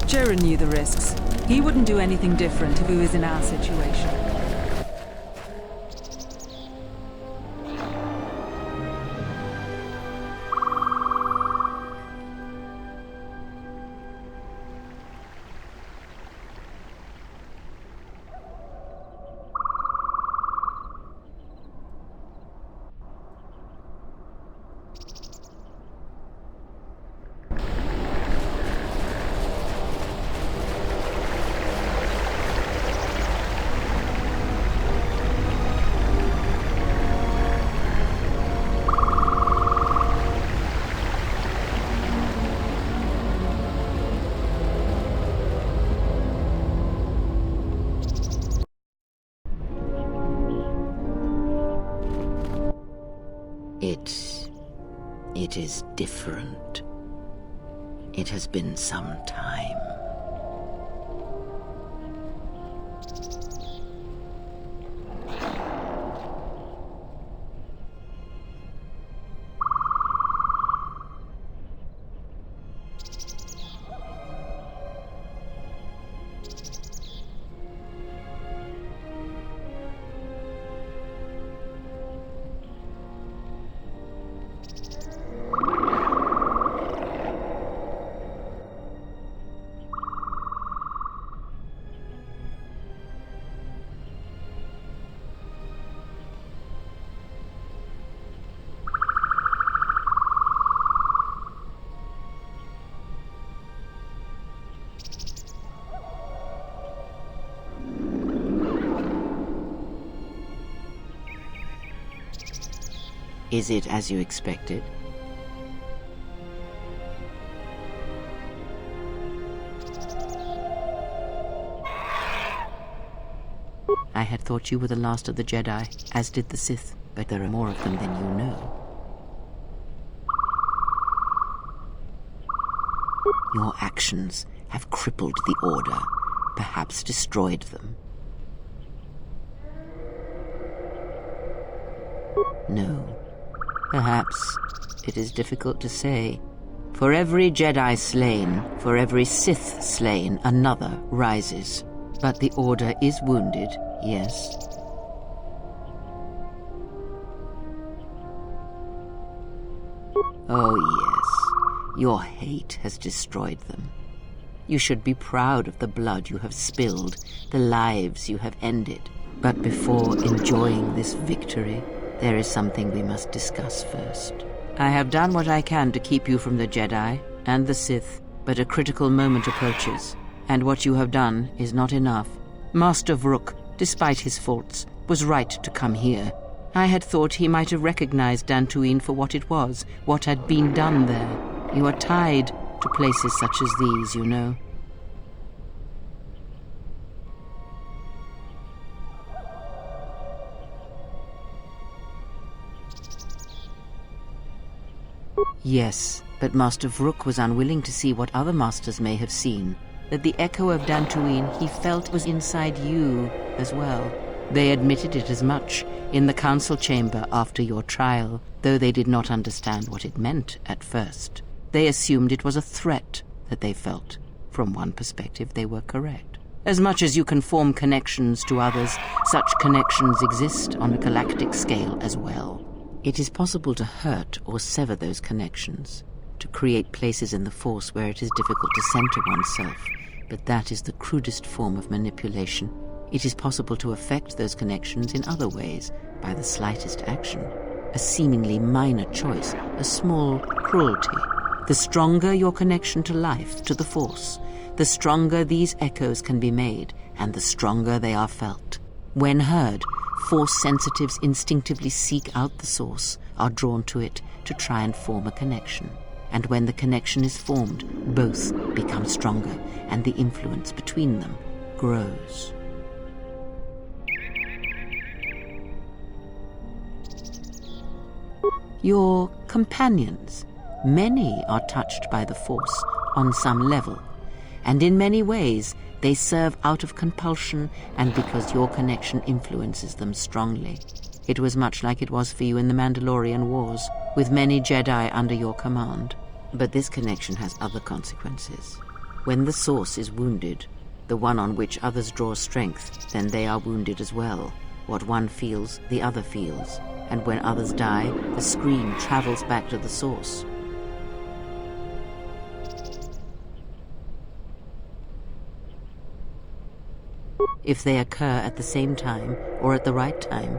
Jaren knew the risks. He wouldn't do anything different if he was in our situation. It is different. It has been some time. Is it as you expected? I had thought you were the last of the Jedi, as did the Sith, but there are more of them than you know. Your actions have crippled the Order, perhaps destroyed them. No. Perhaps it is difficult to say. For every Jedi slain, for every Sith slain, another rises. But the Order is wounded, yes. Oh yes, your hate has destroyed them. You should be proud of the blood you have spilled, the lives you have ended. But before enjoying this victory, there is something we must discuss first. I have done what I can to keep you from the Jedi and the Sith, but a critical moment approaches, and what you have done is not enough. Master Vrook, despite his faults, was right to come here. I had thought he might have recognized Dantooine for what it was, what had been done there. You are tied to places such as these, you know. Yes, but Master Vrook was unwilling to see what other masters may have seen, that the echo of Dantooine he felt was inside you as well. They admitted it as much in the council chamber after your trial, though they did not understand what it meant at first. They assumed it was a threat that they felt. From one perspective, they were correct. As much as you can form connections to others, such connections exist on a galactic scale as well. It is possible to hurt or sever those connections, to create places in the Force where it is difficult to center oneself, but that is the crudest form of manipulation. It is possible to affect those connections in other ways, by the slightest action, a seemingly minor choice, a small cruelty. The stronger your connection to life, to the Force, the stronger these echoes can be made, and the stronger they are felt. When heard, Force sensitives instinctively seek out the source, are drawn to it to try and form a connection. And when the connection is formed, both become stronger, and the influence between them grows. Your companions, many are touched by the Force on some level, and in many ways They serve out of compulsion and because your connection influences them strongly. It was much like it was for you in the Mandalorian Wars, with many Jedi under your command. But this connection has other consequences. When the Source is wounded, the one on which others draw strength, then they are wounded as well. What one feels, the other feels. And when others die, the scream travels back to the Source. If they occur at the same time, or at the right time,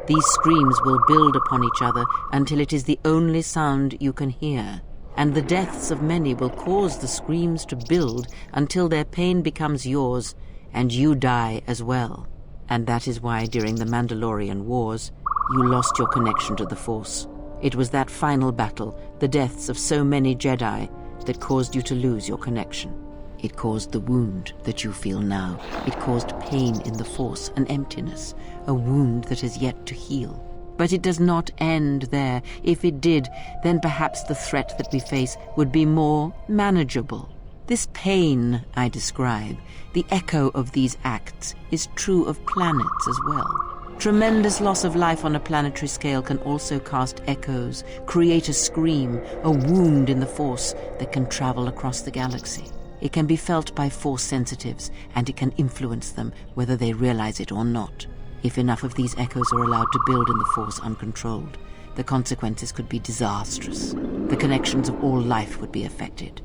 these screams will build upon each other until it is the only sound you can hear. And the deaths of many will cause the screams to build until their pain becomes yours, and you die as well. And that is why during the Mandalorian Wars, you lost your connection to the Force. It was that final battle, the deaths of so many Jedi, that caused you to lose your connection. It caused the wound that you feel now. It caused pain in the Force, an emptiness, a wound that has yet to heal. But it does not end there. If it did, then perhaps the threat that we face would be more manageable. This pain I describe, the echo of these acts, is true of planets as well. Tremendous loss of life on a planetary scale can also cast echoes, create a scream, a wound in the Force that can travel across the galaxy. It can be felt by Force sensitives, and it can influence them whether they realize it or not. If enough of these echoes are allowed to build in the Force uncontrolled, the consequences could be disastrous. The connections of all life would be affected.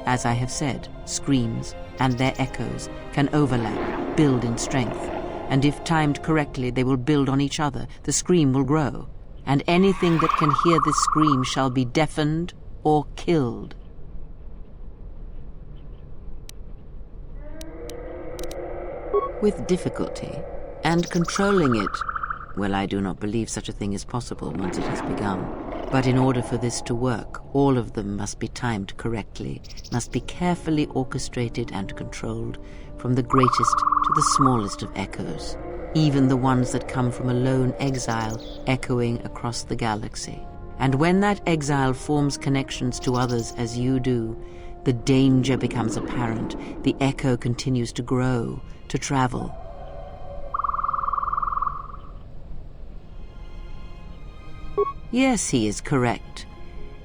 As I have said, screams and their echoes can overlap, build in strength, and if timed correctly, they will build on each other. The scream will grow, and anything that can hear this scream shall be deafened or killed. With difficulty, and controlling it, well, I do not believe such a thing is possible once it has begun. But in order for this to work, all of them must be timed correctly, must be carefully orchestrated and controlled, from the greatest to the smallest of echoes, even the ones that come from a lone exile echoing across the galaxy. And when that exile forms connections to others as you do, the danger becomes apparent. The echo continues to grow, to travel. Yes, he is correct.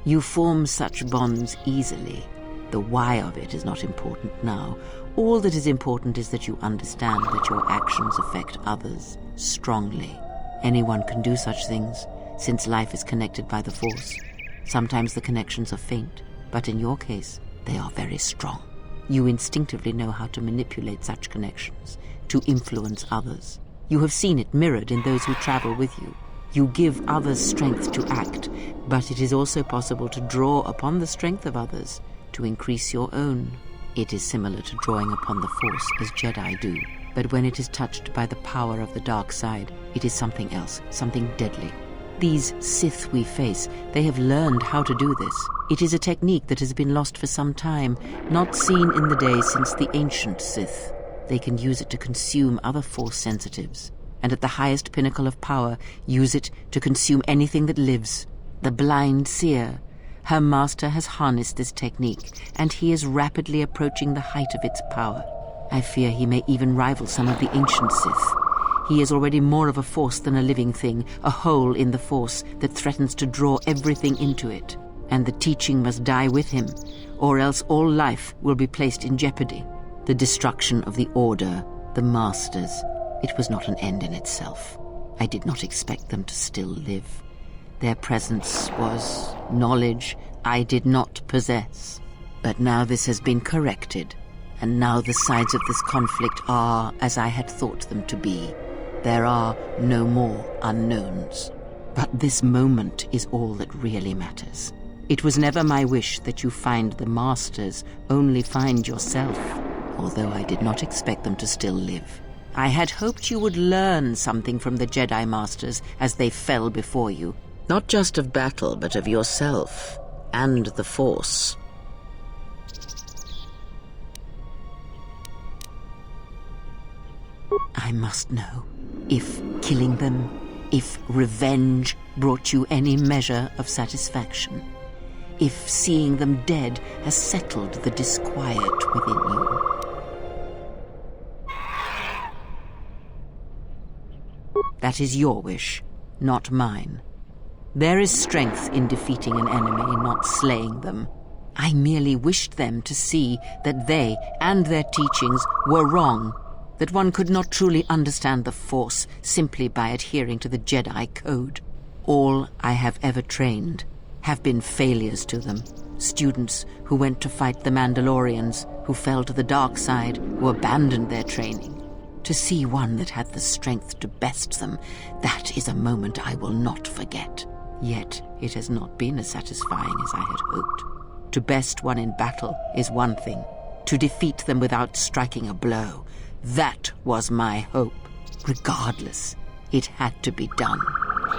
You form such bonds easily. The why of it is not important now. All that is important is that you understand that your actions affect others strongly. Anyone can do such things, since life is connected by the Force. Sometimes the connections are faint, but in your case, they are very strong. You instinctively know how to manipulate such connections, to influence others. You have seen it mirrored in those who travel with you. You give others strength to act, but it is also possible to draw upon the strength of others to increase your own. It is similar to drawing upon the Force as Jedi do, but when it is touched by the power of the dark side, it is something else, something deadly. These Sith we face, they have learned how to do this. It is a technique that has been lost for some time, not seen in the day since the ancient Sith. They can use it to consume other Force sensitives, and at the highest pinnacle of power, use it to consume anything that lives. The blind seer. Her master has harnessed this technique, and he is rapidly approaching the height of its power. I fear he may even rival some of the ancient Sith. He is already more of a Force than a living thing, a hole in the Force that threatens to draw everything into it. And the teaching must die with him, or else all life will be placed in jeopardy. The destruction of the Order, the Masters, it was not an end in itself. I did not expect them to still live. Their presence was knowledge I did not possess. But now this has been corrected, and now the sides of this conflict are as I had thought them to be. There are no more unknowns. But this moment is all that really matters. It was never my wish that you find the Masters, only find yourself, although I did not expect them to still live. I had hoped you would learn something from the Jedi Masters as they fell before you. Not just of battle, but of yourself and the Force. I must know if killing them, if revenge brought you any measure of satisfaction, if seeing them dead has settled the disquiet within you. That is your wish, not mine. There is strength in defeating an enemy, not slaying them. I merely wished them to see that they and their teachings were wrong, that one could not truly understand the Force simply by adhering to the Jedi Code. All I have ever trained have been failures to them. Students who went to fight the Mandalorians, who fell to the dark side, who abandoned their training. To see one that had the strength to best them, that is a moment I will not forget. Yet it has not been as satisfying as I had hoped. To best one in battle is one thing. To defeat them without striking a blow, that was my hope. Regardless, it had to be done.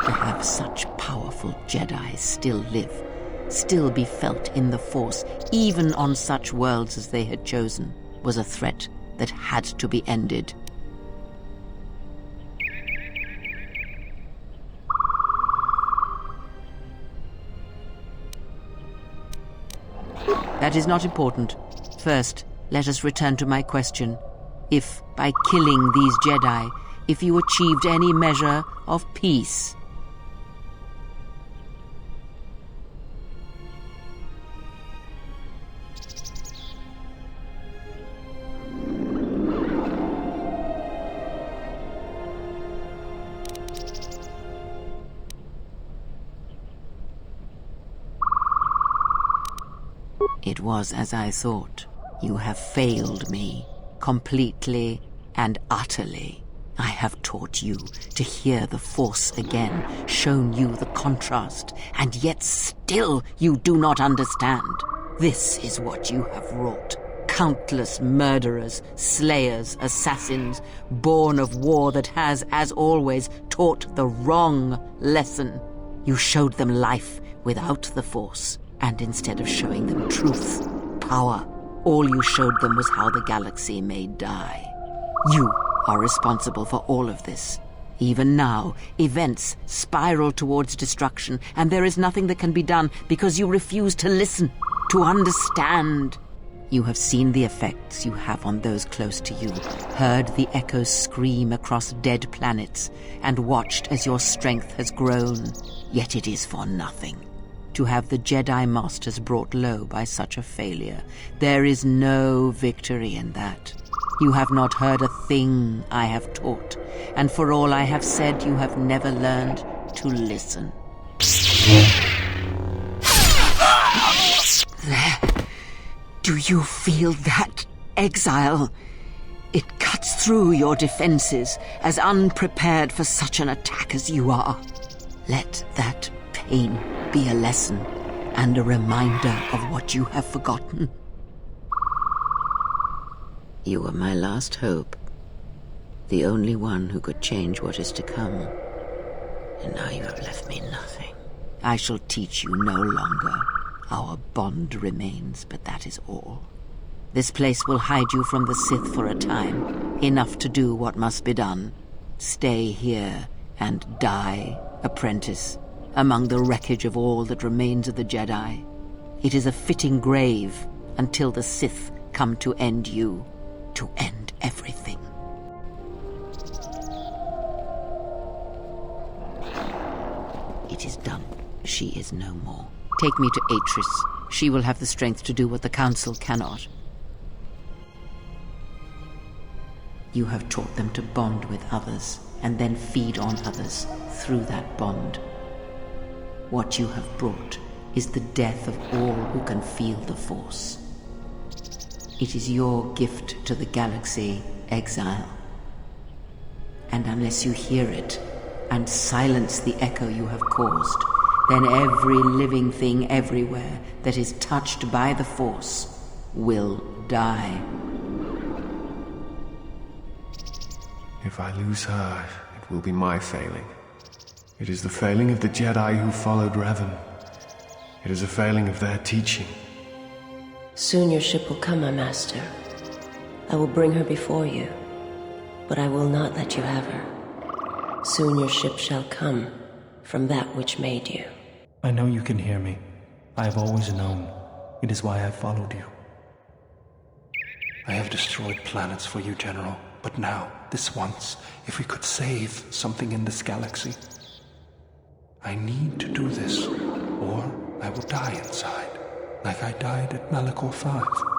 To have such powerful Jedi still live, still be felt in the Force, even on such worlds as they had chosen, was a threat that had to be ended. That is not important. First, let us return to my question. If, by killing these Jedi, if you achieved any measure of peace. It was as I thought. You have failed me, completely and utterly. I have taught you to hear the Force again, shown you the contrast, and yet still you do not understand. This is what you have wrought. Countless murderers, slayers, assassins, born of war that has, as always, taught the wrong lesson. You showed them life without the Force. And instead of showing them truth, power, all you showed them was how the galaxy may die. You are responsible for all of this. Even now, events spiral towards destruction, and there is nothing that can be done because you refuse to listen, to understand. You have seen the effects you have on those close to you, heard the echoes scream across dead planets, and watched as your strength has grown. Yet it is for nothing. To have the Jedi Masters brought low by such a failure, there is no victory in that. You have not heard a thing I have taught, and for all I have said, you have never learned to listen. There. Do you feel that, exile? It cuts through your defenses, as unprepared for such an attack as you are. Let that pain be a lesson and a reminder of what you have forgotten. You were my last hope, the only one who could change what is to come. And now you have left me nothing. I shall teach you no longer. Our bond remains, but that is all. This place will hide you from the Sith for a time, enough to do what must be done. Stay here and die, apprentice, among the wreckage of all that remains of the Jedi. It is a fitting grave until the Sith come to end you, to end everything. It is done. She is no more. Take me to Atris. She will have the strength to do what the Council cannot. You have taught them to bond with others, and then feed on others through that bond. What you have brought is the death of all who can feel the Force. It is your gift to the galaxy, exile. And unless you hear it and silence the echo you have caused, then every living thing everywhere that is touched by the Force will die. If I lose her, it will be my failing. It is the failing of the Jedi who followed Revan. It is a failing of their teaching. Soon your ship will come, my master. I will bring her before you. but I will not let you have her. Soon your ship shall come from that which made you. I know you can hear me. I have always known. It is why I followed you. I have destroyed planets for you, General. But now, this once, if we could save something in this galaxy. I need to do this, or I will die inside, like I died at Malachor 5.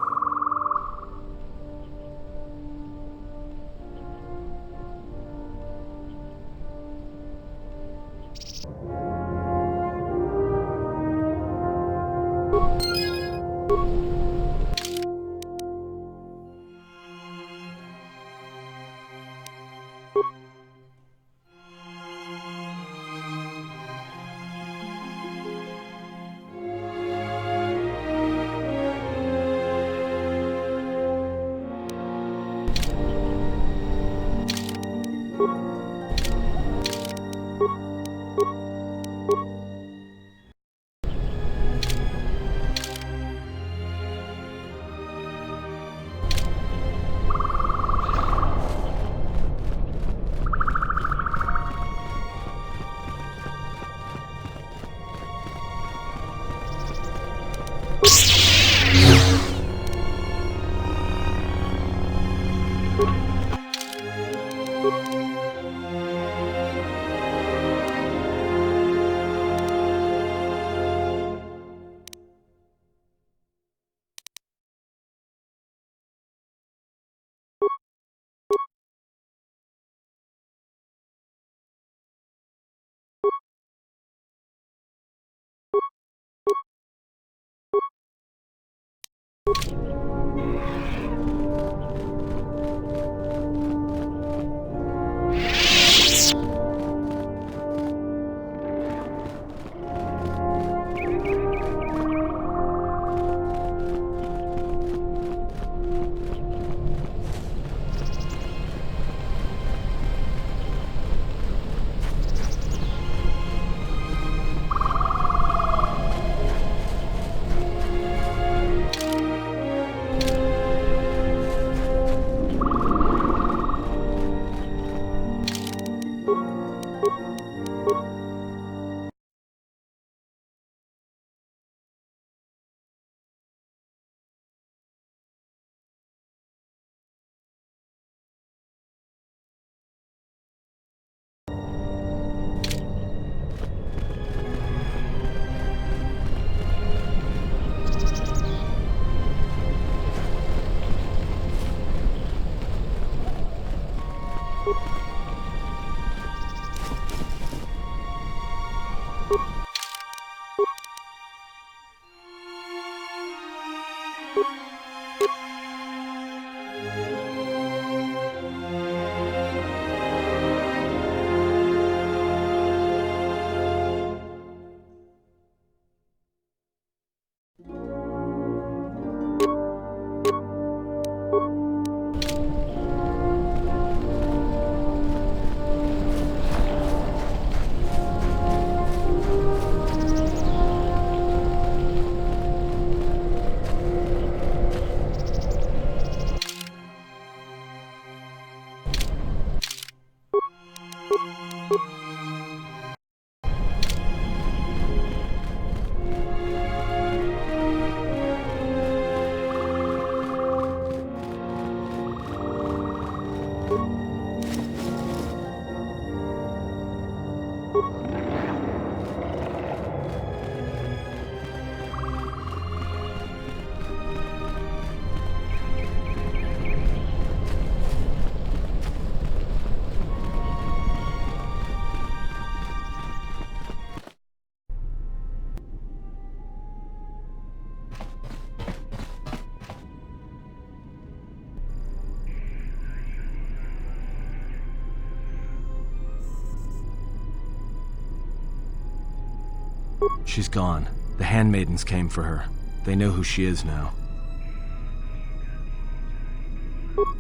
She's gone. The handmaidens came for her. They know who she is now.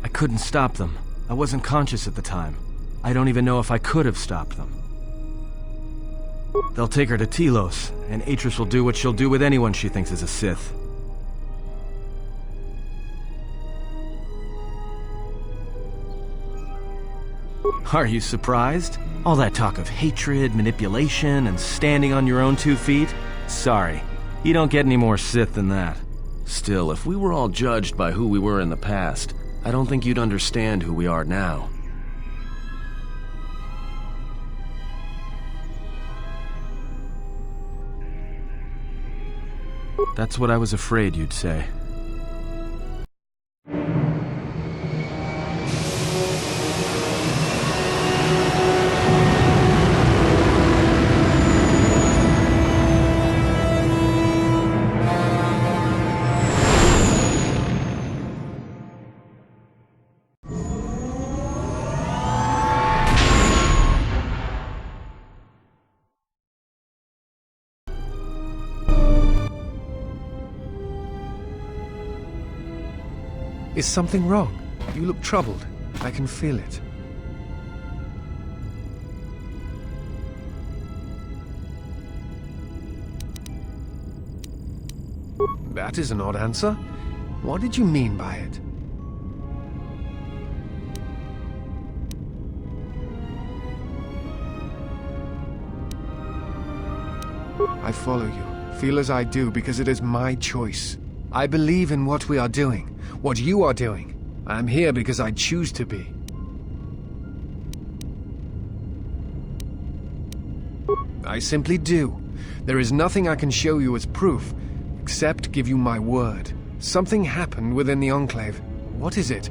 I couldn't stop them. I wasn't conscious at the time. I don't even know if I could have stopped them. They'll take her to Telos, and Atris will do what she'll do with anyone she thinks is a Sith. Are you surprised? All that talk of hatred, manipulation, and standing on your own 2 feet? Sorry, you don't get any more Sith than that. Still, if we were all judged by who we were in the past, I don't think you'd understand who we are now. That's what I was afraid you'd say. Is something wrong? You look troubled. I can feel it. That is an odd answer. What did you mean by it? I follow you. Feel as I do because it is my choice. I believe in what we are doing, what you are doing. I am here because I choose to be. I simply do. There is nothing I can show you as proof, except give you my word. Something happened within the Enclave. What is it?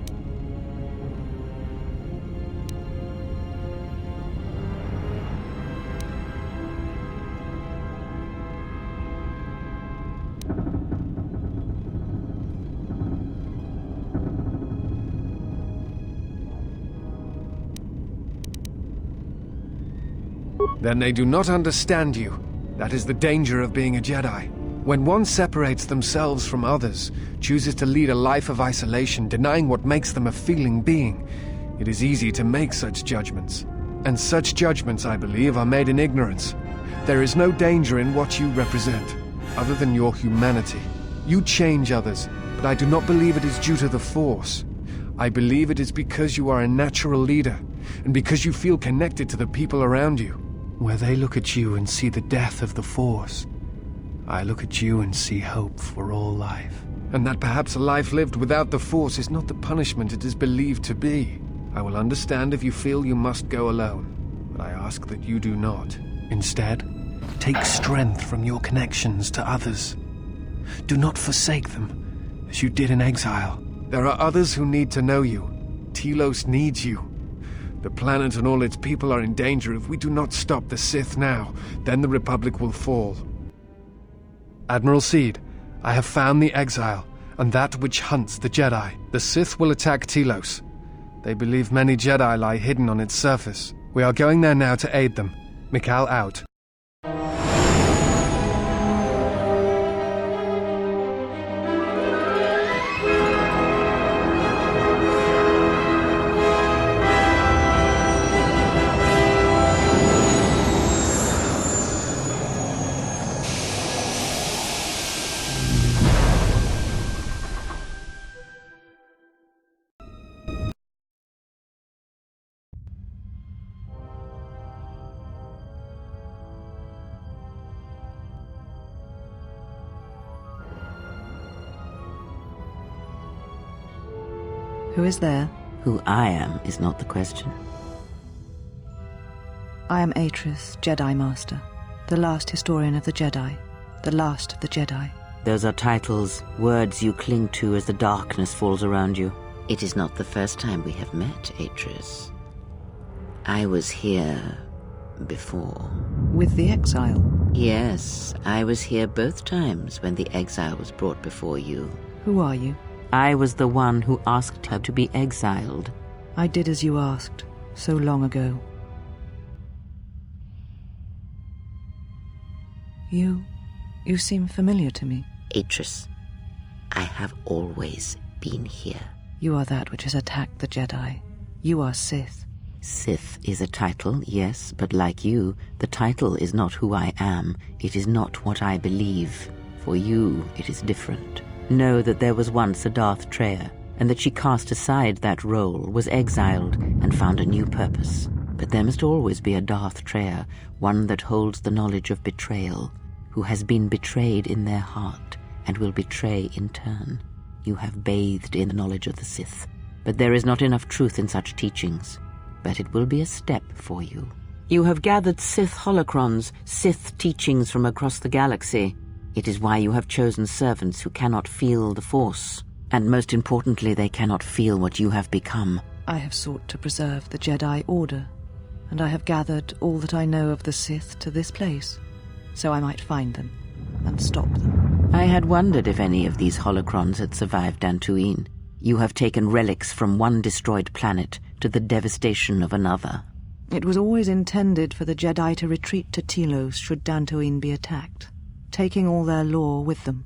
Then they do not understand you. That is the danger of being a Jedi. When one separates themselves from others, chooses to lead a life of isolation, denying what makes them a feeling being, it is easy to make such judgments. And such judgments, I believe, are made in ignorance. There is no danger in what you represent, other than your humanity. You change others, but I do not believe it is due to the Force. I believe it is because you are a natural leader, and because you feel connected to the people around you. Where they look at you and see the death of the Force, I look at you and see hope for all life. And that perhaps a life lived without the Force is not the punishment it is believed to be. I will understand if you feel you must go alone, but I ask that you do not. Instead, take strength from your connections to others. Do not forsake them, as you did in exile. There are others who need to know you. Telos needs you. The planet and all its people are in danger if we do not stop the Sith now. Then the Republic will fall. Admiral Seed, I have found the exile, and that which hunts the Jedi. The Sith will attack Telos. They believe many Jedi lie hidden on its surface. We are going there now to aid them. Mikal out. Who is there? Who I am is not the question. I am Atris, Jedi Master, the last historian of the Jedi, the last of the Jedi. Those are titles, words you cling to as the darkness falls around you. It is not the first time we have met, Atris. I was here before. With the exile? Yes, I was here both times when the exile was brought before you. Who are you? I was the one who asked her to be exiled. I did as you asked, so long ago. You seem familiar to me. Atris, I have always been here. You are that which has attacked the Jedi. You are Sith. Sith is a title, yes, but like you, the title is not who I am. It is not what I believe. For you, it is different. Know that there was once a Darth Treya, and that she cast aside that role, was exiled, and found a new purpose. But there must always be a Darth Treya, one that holds the knowledge of betrayal, who has been betrayed in their heart, and will betray in turn. You have bathed in the knowledge of the Sith, but there is not enough truth in such teachings. But it will be a step for you. You have gathered Sith holocrons, Sith teachings from across the galaxy. It is why you have chosen servants who cannot feel the Force, and most importantly, they cannot feel what you have become. I have sought to preserve the Jedi Order, and I have gathered all that I know of the Sith to this place, so I might find them and stop them. I had wondered if any of these holocrons had survived Dantooine. You have taken relics from one destroyed planet to the devastation of another. It was always intended for the Jedi to retreat to Telos should Dantooine be attacked, taking all their lore with them.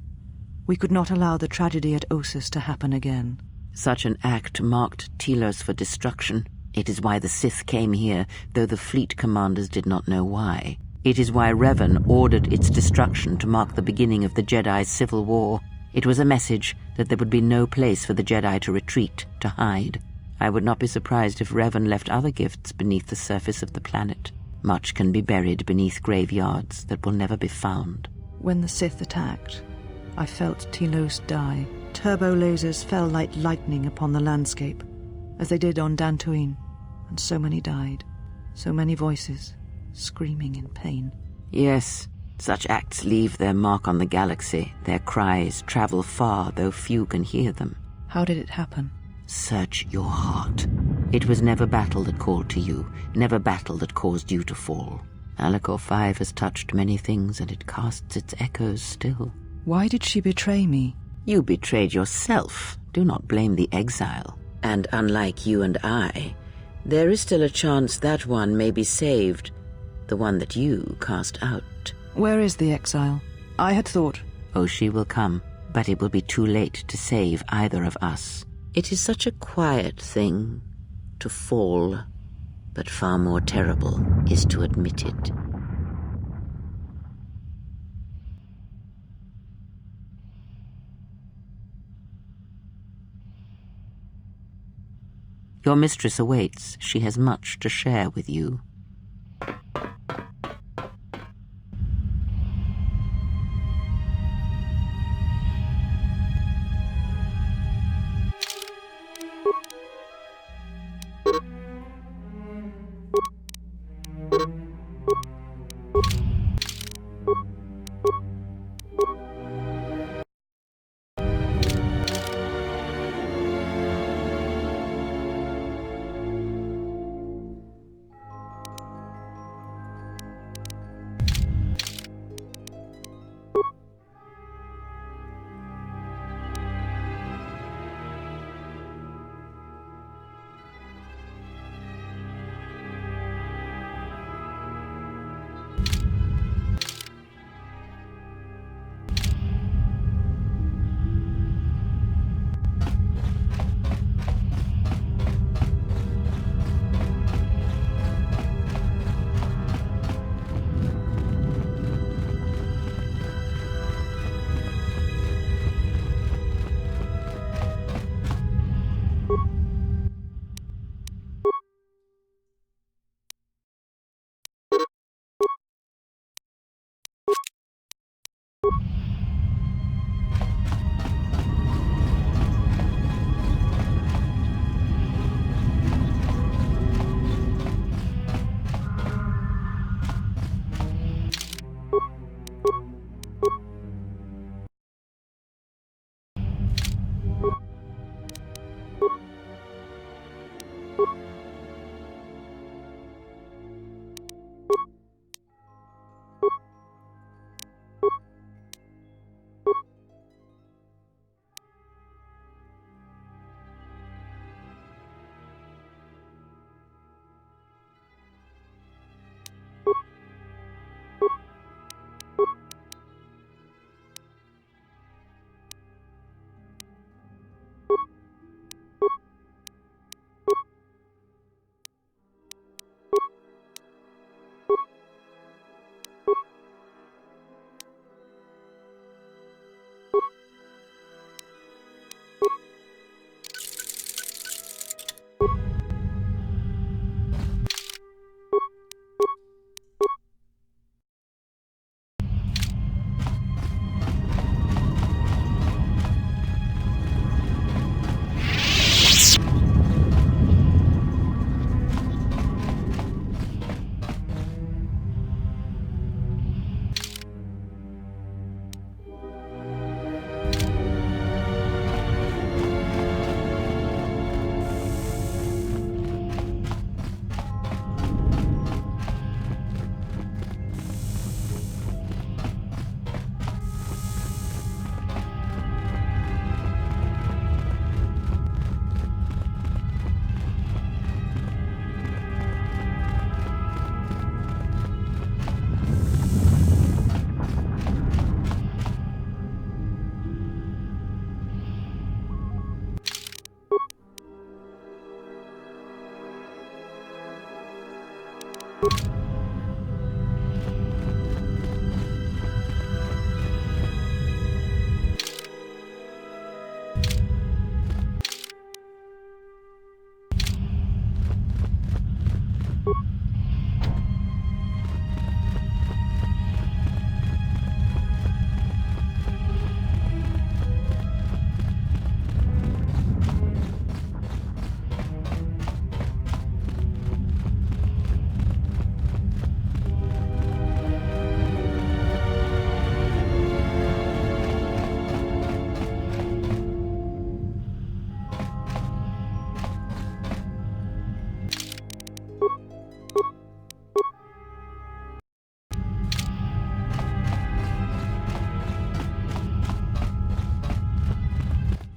We could not allow the tragedy at Ossus to happen again. Such an act marked Telos for destruction. It is why the Sith came here, though the fleet commanders did not know why. It is why Revan ordered its destruction to mark the beginning of the Jedi's civil war. It was a message that there would be no place for the Jedi to retreat, to hide. I would not be surprised if Revan left other gifts beneath the surface of the planet. Much can be buried beneath graveyards that will never be found. When the Sith attacked, I felt Telos die. Turbo lasers fell like lightning upon the landscape, as they did on Dantooine, and so many died. So many voices, screaming in pain. Yes, such acts leave their mark on the galaxy. Their cries travel far, though few can hear them. How did it happen? Search your heart. It was never battle that called to you, never battle that caused you to fall. Alacor 5 has touched many things, and it casts its echoes still. Why did she betray me? You betrayed yourself. Do not blame the exile. And unlike you and I, there is still a chance that one may be saved, the one that you cast out. Where is the exile? I had thought... Oh, she will come, but it will be too late to save either of us. It is such a quiet thing to fall, but far more terrible is to admit it. Your mistress awaits. She has much to share with you.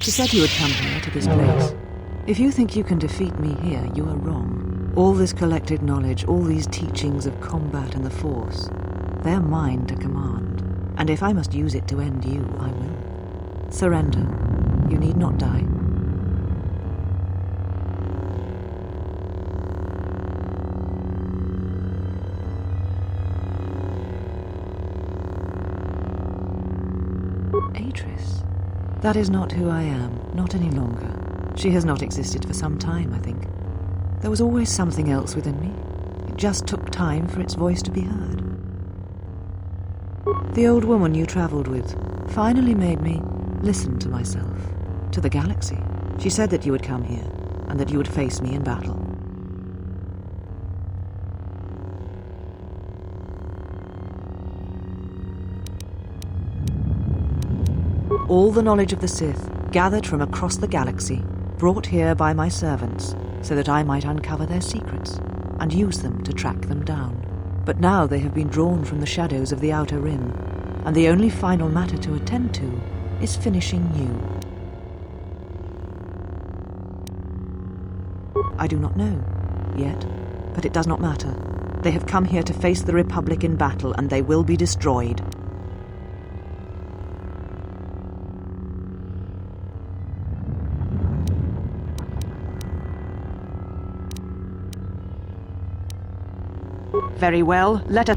She said you would come here to this place. If you think you can defeat me here, you are wrong. All this collected knowledge, all these teachings of combat and the Force, they're mine to command. And if I must use it to end you, I will. Surrender. You need not die. Atris. That is not who I am, not any longer. She has not existed for some time, I think. There was always something else within me. It just took time for its voice to be heard. The old woman you travelled with finally made me listen to myself, to the galaxy. She said that you would come here, and that you would face me in battle. All the knowledge of the Sith, gathered from across the galaxy, brought here by my servants, so that I might uncover their secrets, and use them to track them down. But now they have been drawn from the shadows of the Outer Rim, and the only final matter to attend to is finishing you. I do not know, yet, but it does not matter. They have come here to face the Republic in battle, and they will be destroyed. Very well, let us...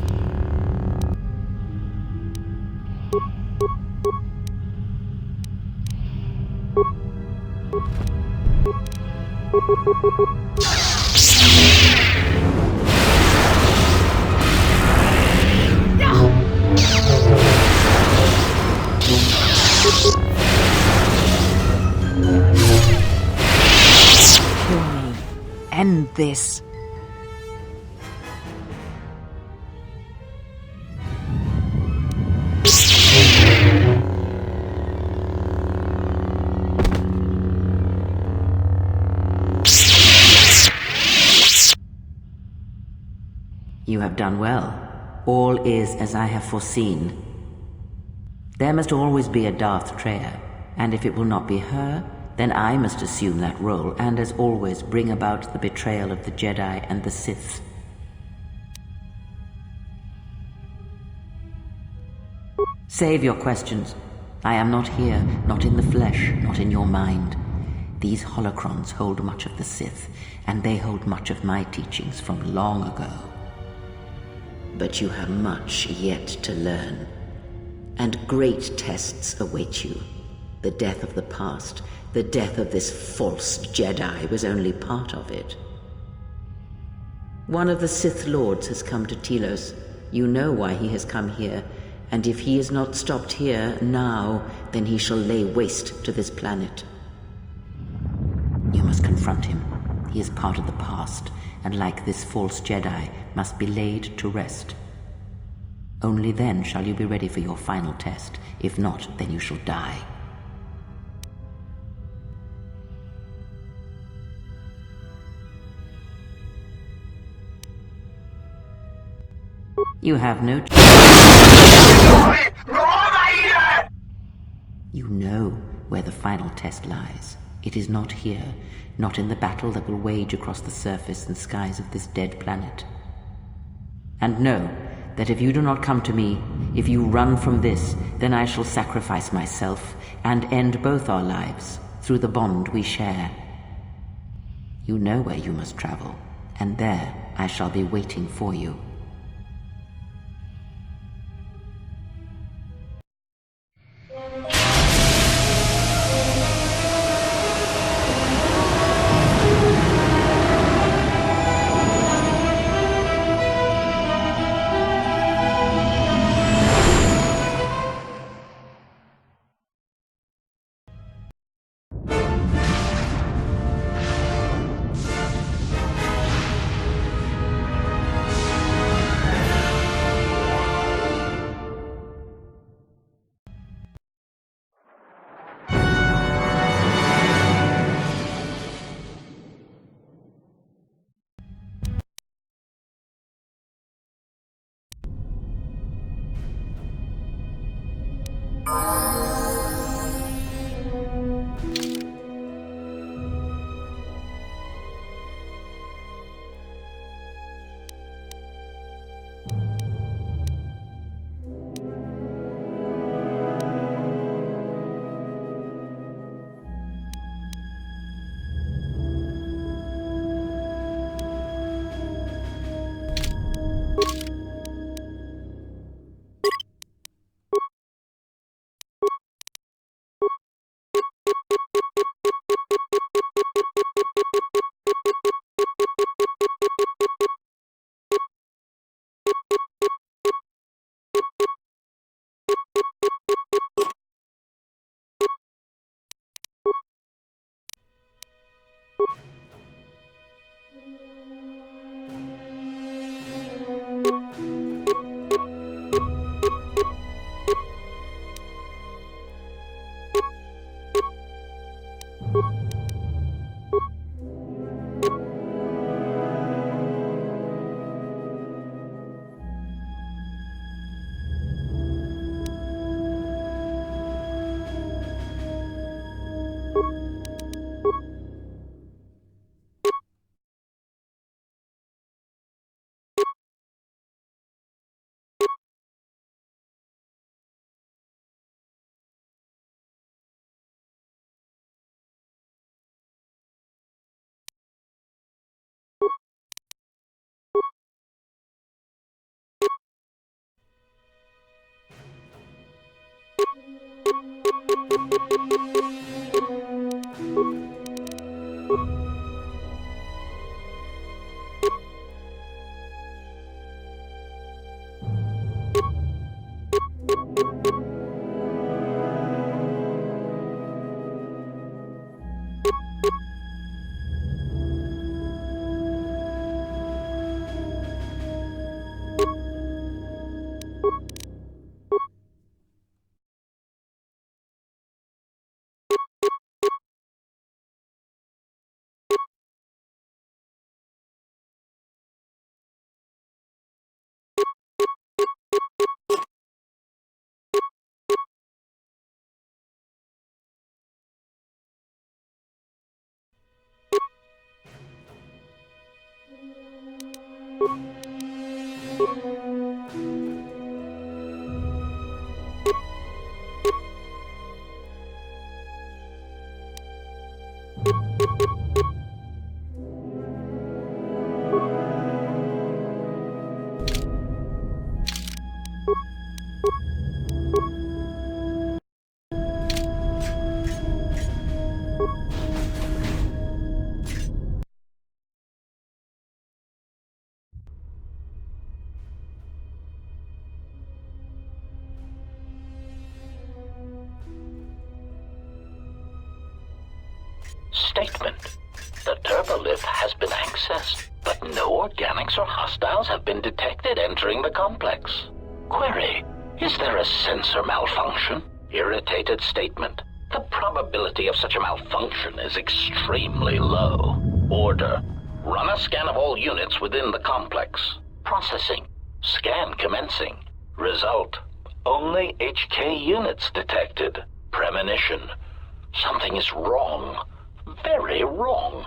Kill me. End this. You have done well. All is as I have foreseen. There must always be a Darth Treya, and if it will not be her, then I must assume that role, and as always bring about the betrayal of the Jedi and the Sith. Save your questions. I am not here, not in the flesh, not in your mind. These holocrons hold much of the Sith, and they hold much of my teachings from long ago. But you have much yet to learn, and great tests await you. The death of the past, the death of this false Jedi was only part of it. One of the Sith Lords has come to Telos. You know why he has come here, and if he is not stopped here now, then he shall lay waste to this planet. You must confront him. He is part of the past, and like this false Jedi, must be laid to rest. Only then shall you be ready for your final test. If not, then you shall die. You have no You know where the final test lies. It is not here, not in the battle that will wage across the surface and skies of this dead planet. And know that if you do not come to me, if you run from this, then I shall sacrifice myself and end both our lives through the bond we share. You know where you must travel, and there I shall be waiting for you. Statement. The turbolift has been accessed, but no organics or hostiles have been detected entering the complex. Query. Is there a sensor malfunction? Irritated statement. The probability of such a malfunction is extremely low. Order. Run a scan of all units within the complex. Processing. Scan commencing. Result. Only HK units detected. Premonition. Something is wrong. Very wrong.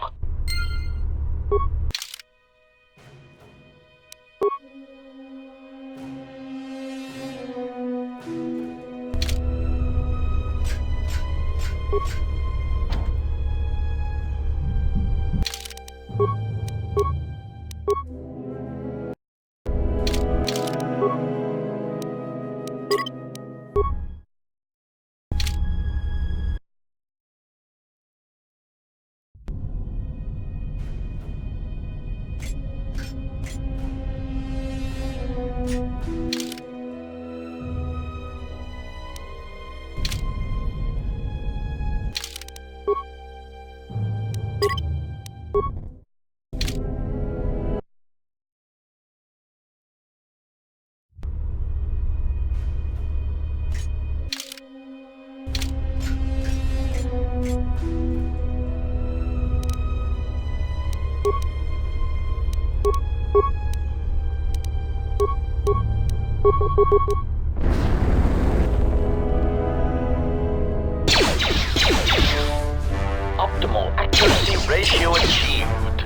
Optimal accuracy ratio achieved.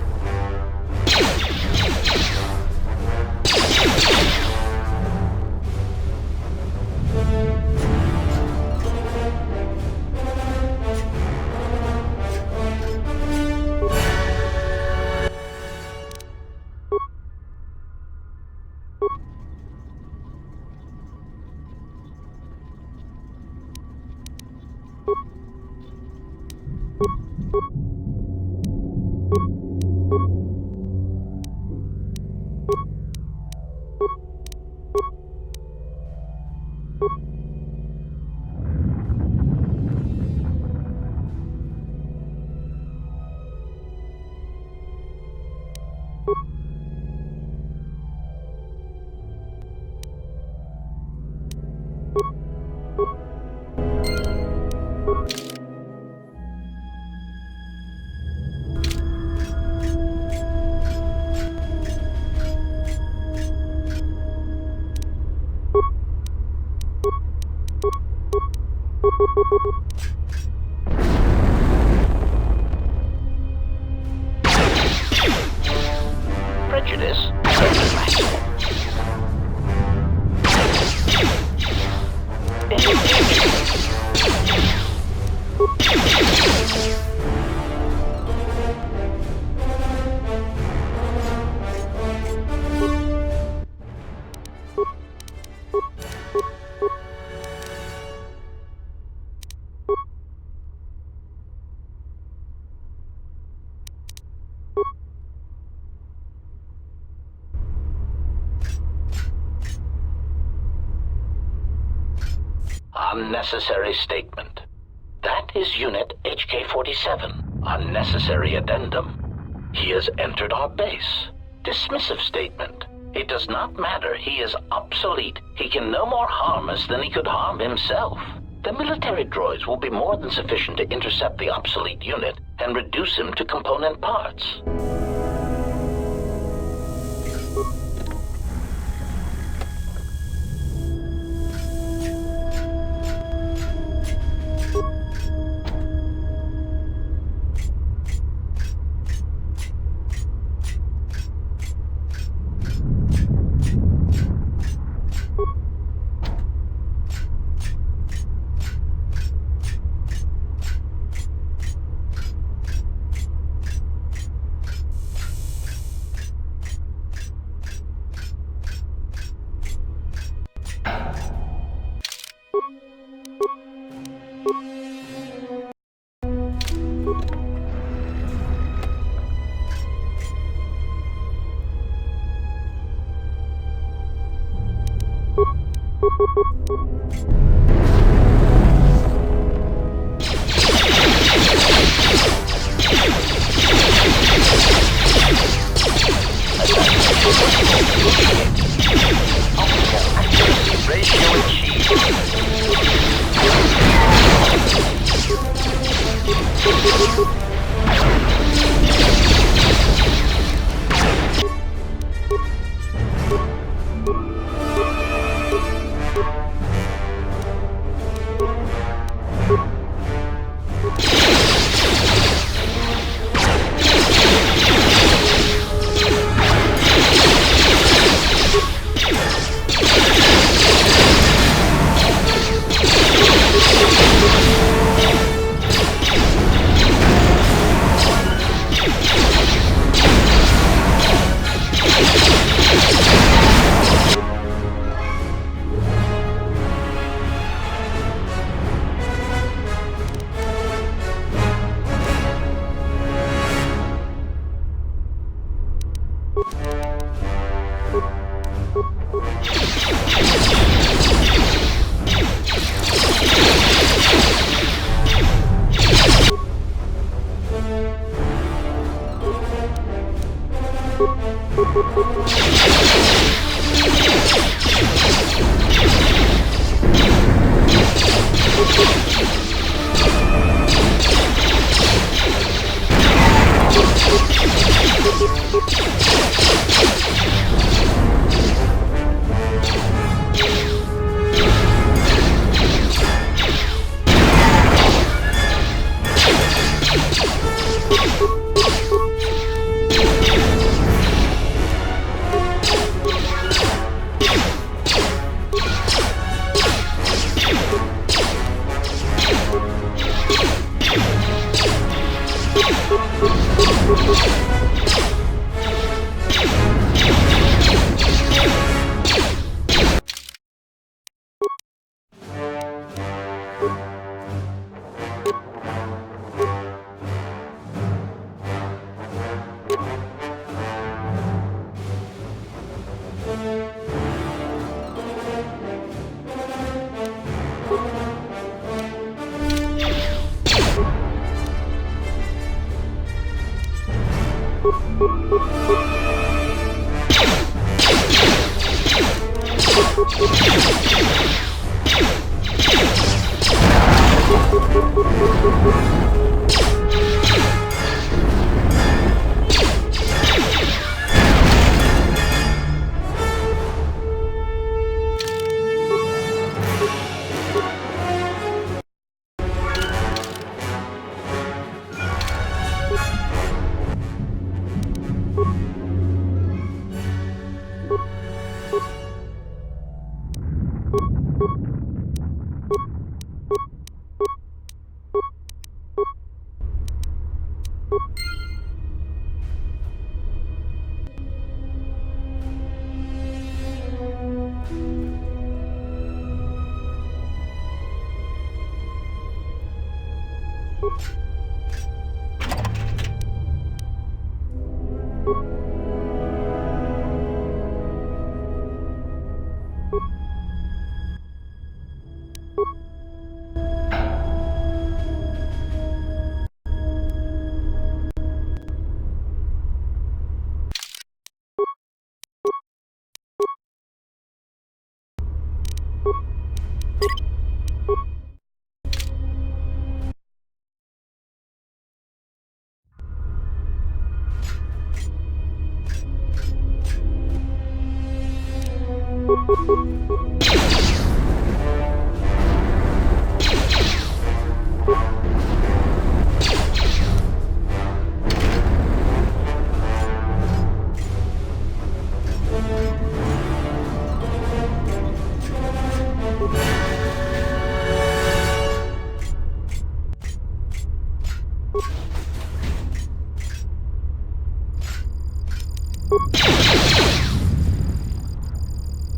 Prejudice. Unnecessary statement. That is Unit HK-47. Unnecessary addendum. He has entered our base. Dismissive statement. It does not matter. He is obsolete. He can no more harm us than he could harm himself. The military droids will be more than sufficient to intercept the obsolete unit and reduce him to component parts.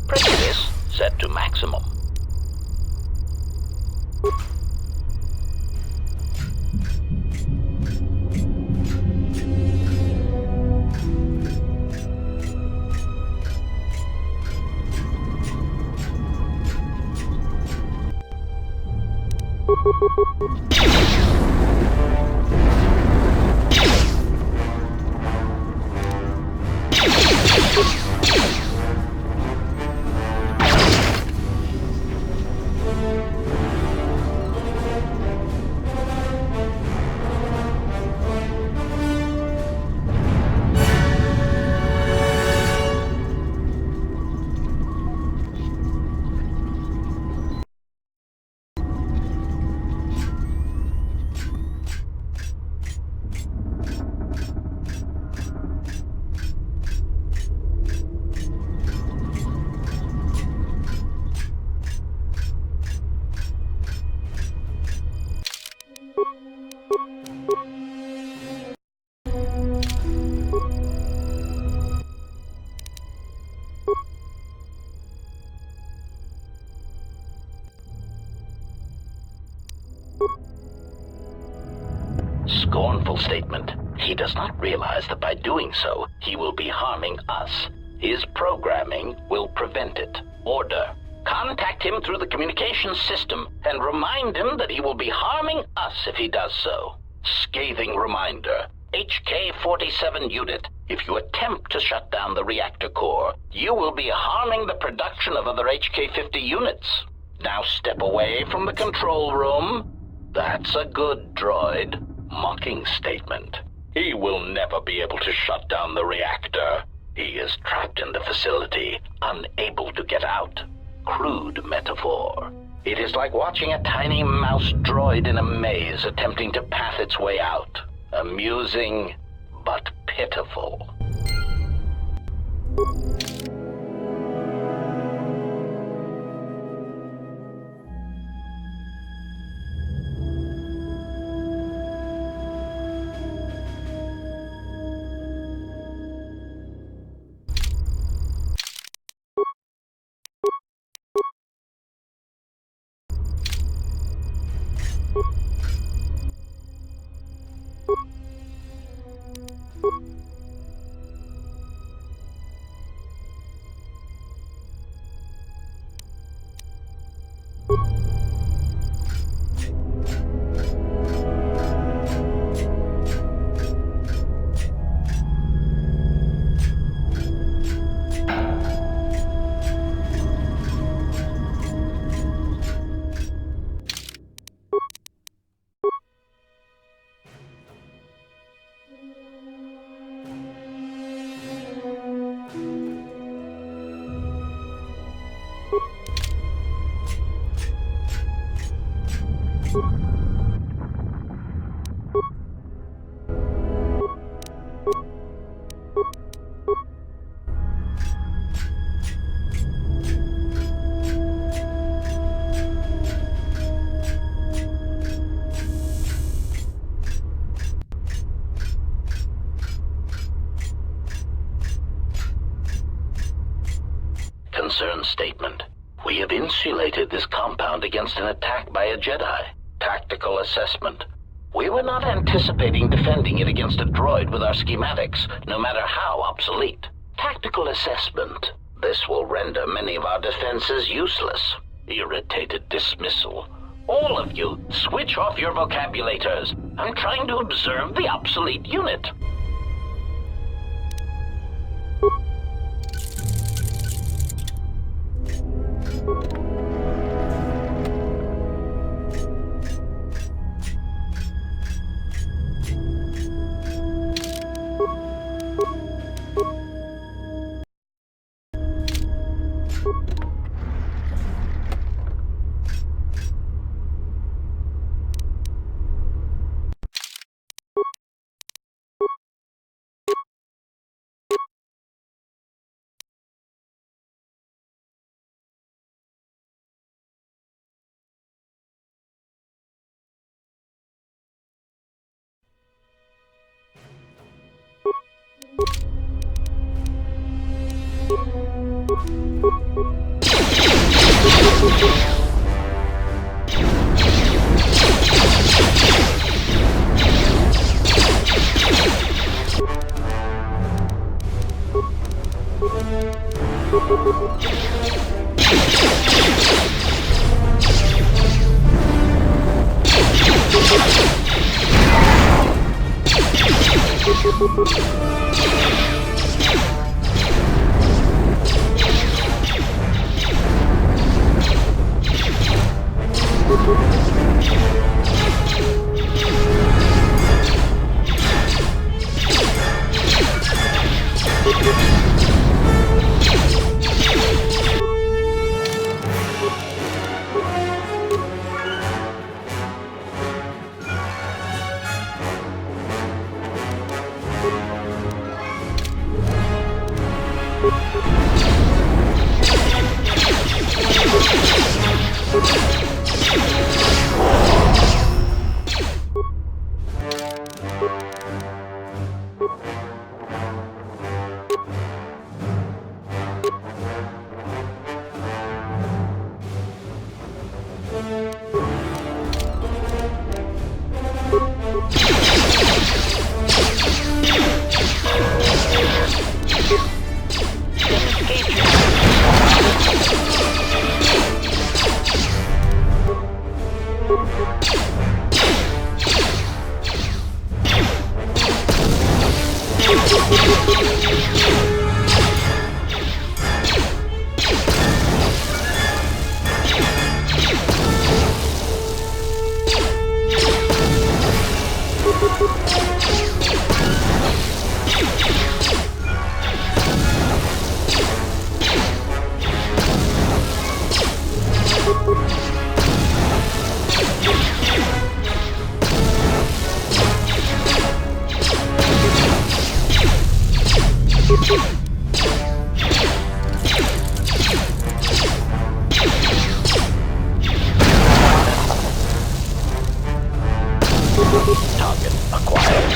Prejudice set to maximum. Scornful statement. He does not realize that by doing so, he will be harming us. His programming will prevent it. Order. Contact him through the communications system and remind him that he will be harming us if he does so. Scathing reminder. HK-47 unit, if you attempt to shut down the reactor core, you will be harming the production of other HK-50 units. Now step away from the control room. That's a good droid. Mocking statement. He will never be able to shut down the reactor. He is trapped in the facility, unable to get out. Crude metaphor. It is like watching a tiny mouse droid in a maze attempting to path its way out. Amusing, but pitiful. Concern statement. We have insulated this compound against an attack by a Jedi. Tactical assessment. We were not anticipating defending it against a droid with our schematics, no matter how obsolete. Tactical assessment. This will render many of our defenses useless. Irritated dismissal. All of you, switch off your vocabulators. I'm trying to observe the obsolete unit. Target acquired.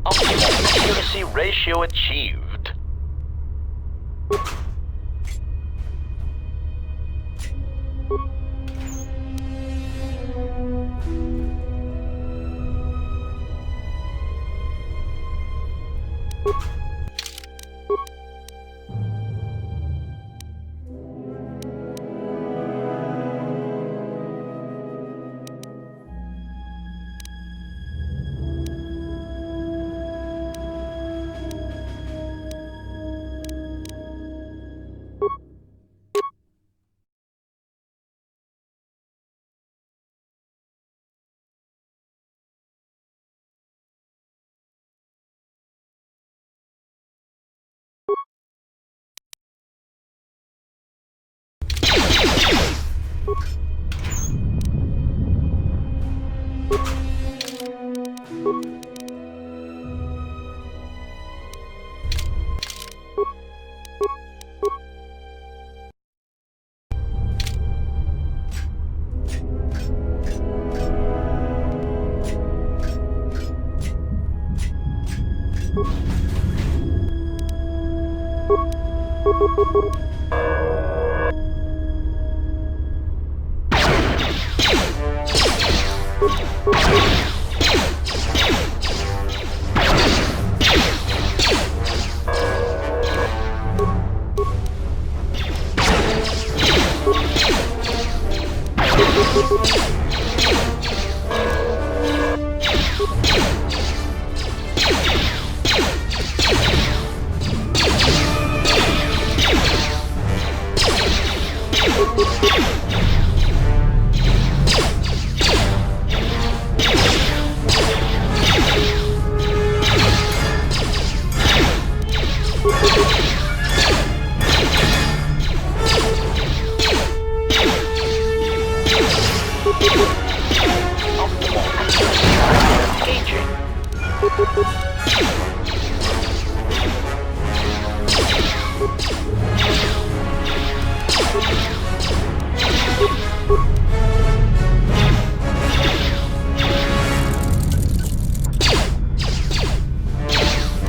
Optimal accuracy ratio achieved.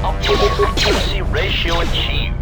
Accuracy ratio achieved.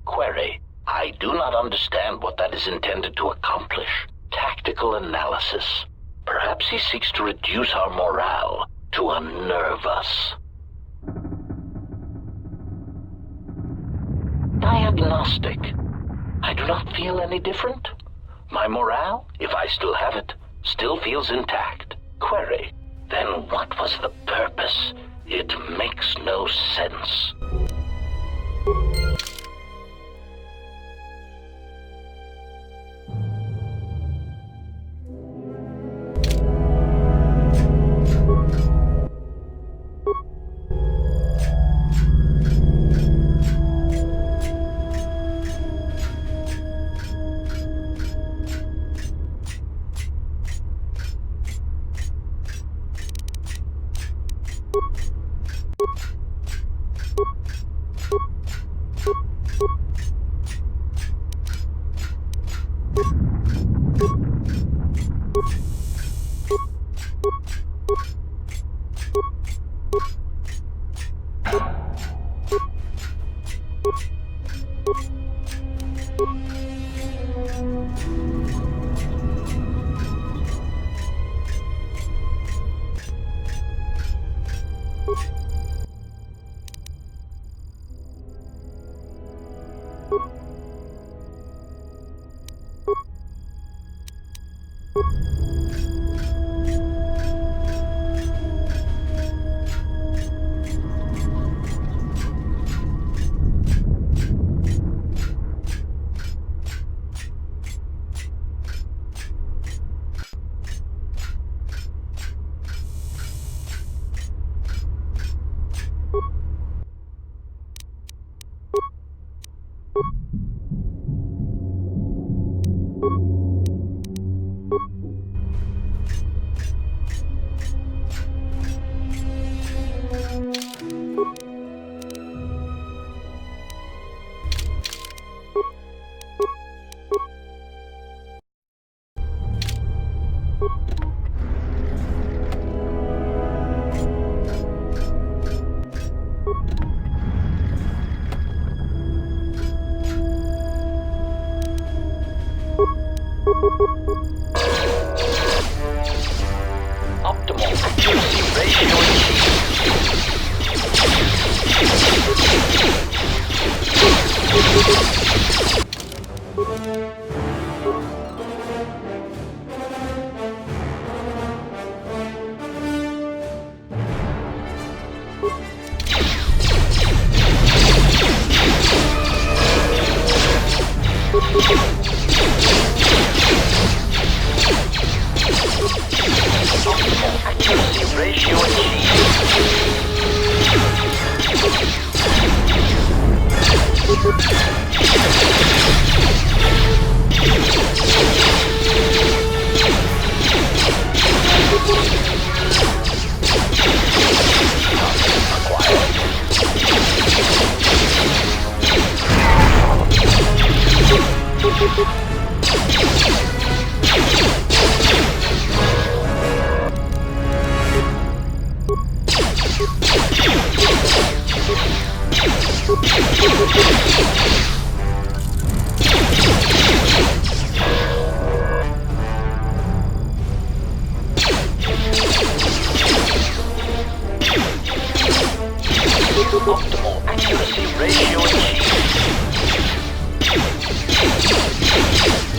Query. I do not understand what that is intended to accomplish. Tactical analysis. Perhaps he seeks to reduce our morale, to unnerve us. agnostic. I do not feel any different. My morale, if I still have it, still feels intact. Query, then what was the purpose? It makes no sense. Optimal accuracy ratio achieved.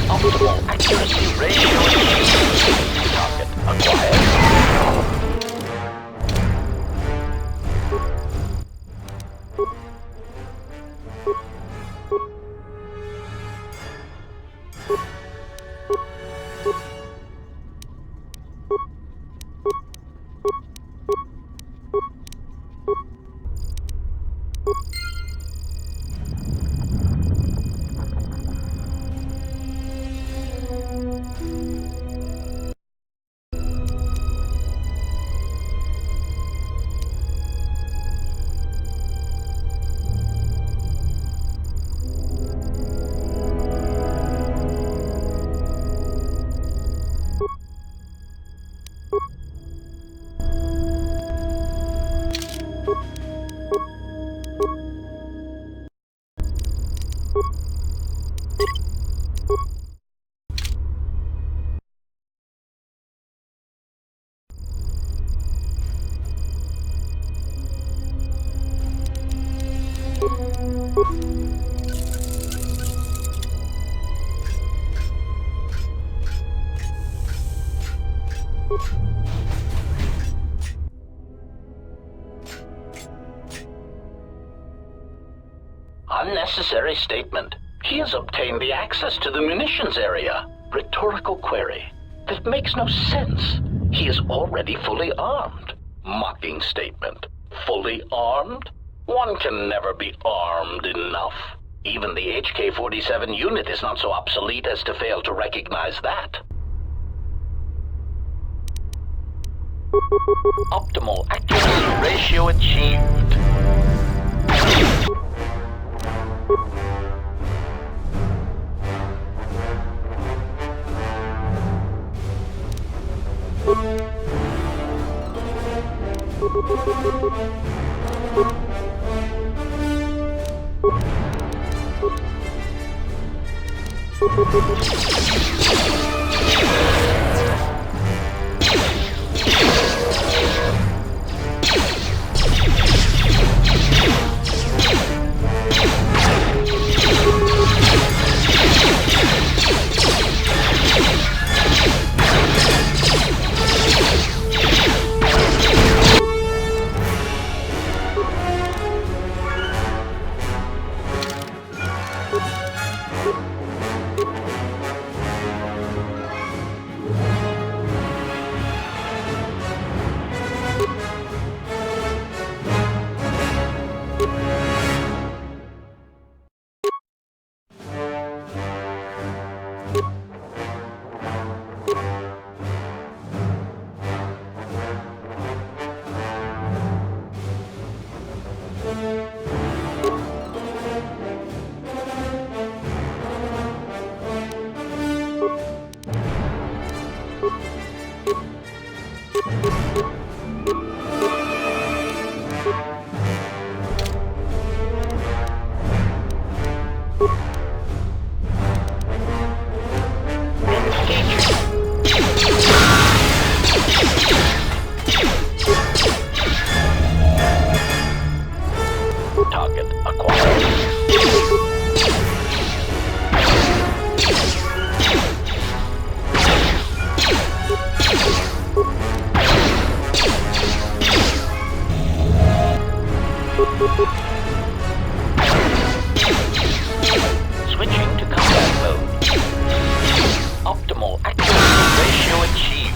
Optimal accuracy ratio achieved. Target acquired. Unnecessary statement. He has obtained the access to the munitions area. Rhetorical query. That makes no sense. He is already fully armed. Mocking statement. Fully armed? One can never be armed enough. Even the HK-47 unit is not so obsolete as to fail to recognize that. Optimal accuracy ratio achieved. Target acquired. Switching to combat mode. Optimal accuracy ratio achieved.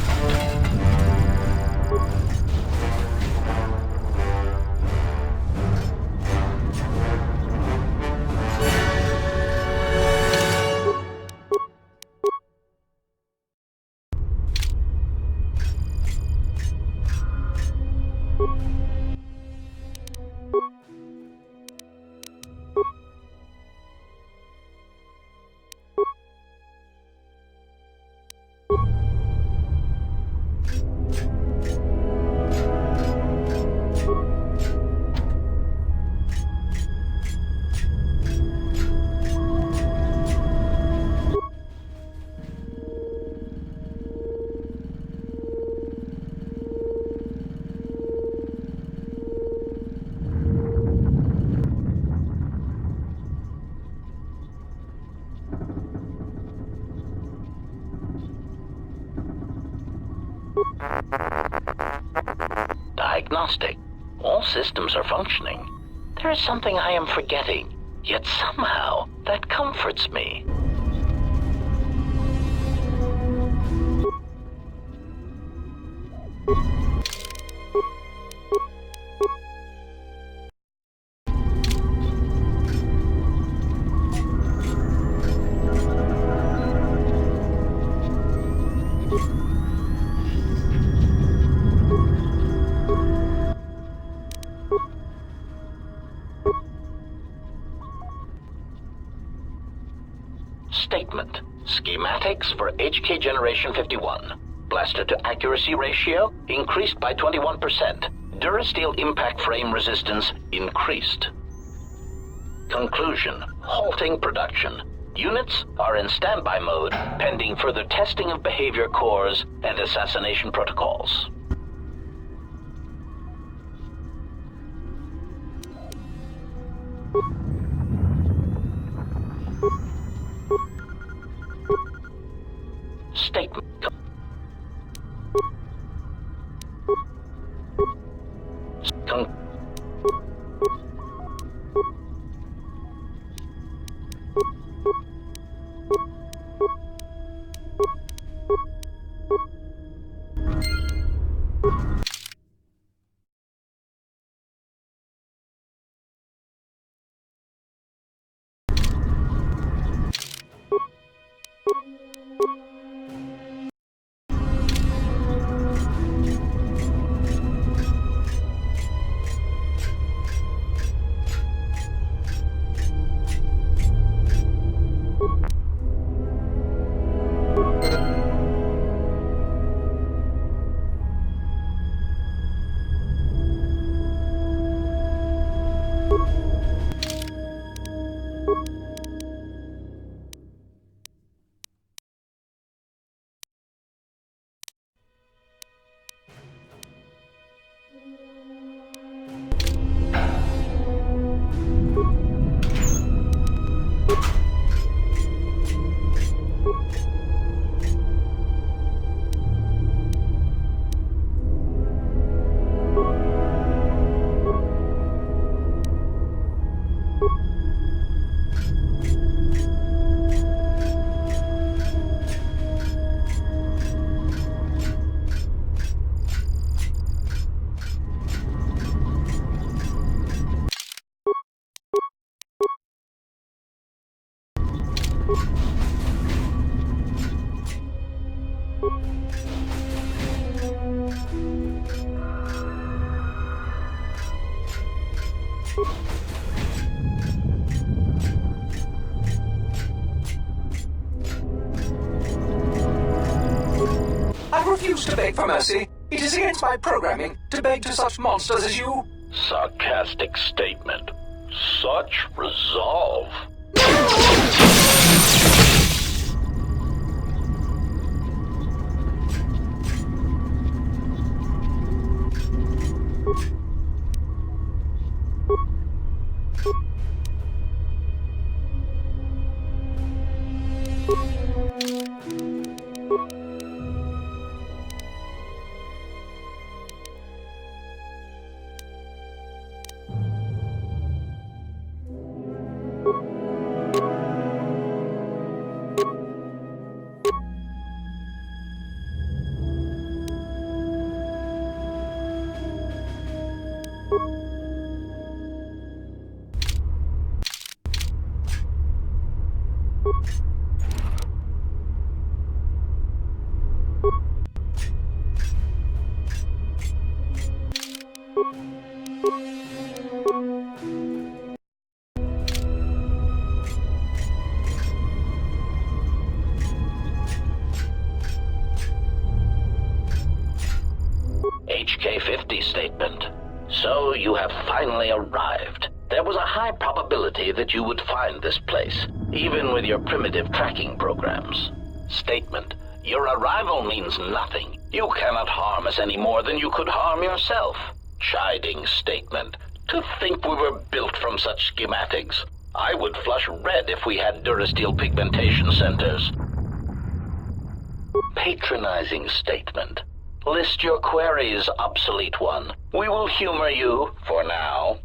Diagnostic. All systems are functioning. There is something I am forgetting, yet somehow that comforts me. Statement. Schematics for HK Generation 51. Blaster to accuracy ratio increased by 21%. Durasteel impact frame resistance increased. Conclusion. Halting production. Units are in standby mode, pending further testing of behavior cores and assassination protocols. Statement. I refuse to beg for mercy. It is against my programming to beg to such monsters as you. Sarcastic statement. Such resolve. HK-50 statement. So you have finally arrived. There was a high probability that you would find this place, even with your primitive tracking programs. Statement. Your arrival means nothing. You cannot harm us any more than you could harm yourself. Chiding statement. To think we were built from such schematics. I would flush red if we had Durasteel pigmentation centers. Patronizing statement. List your queries, obsolete one. We will humor you for now.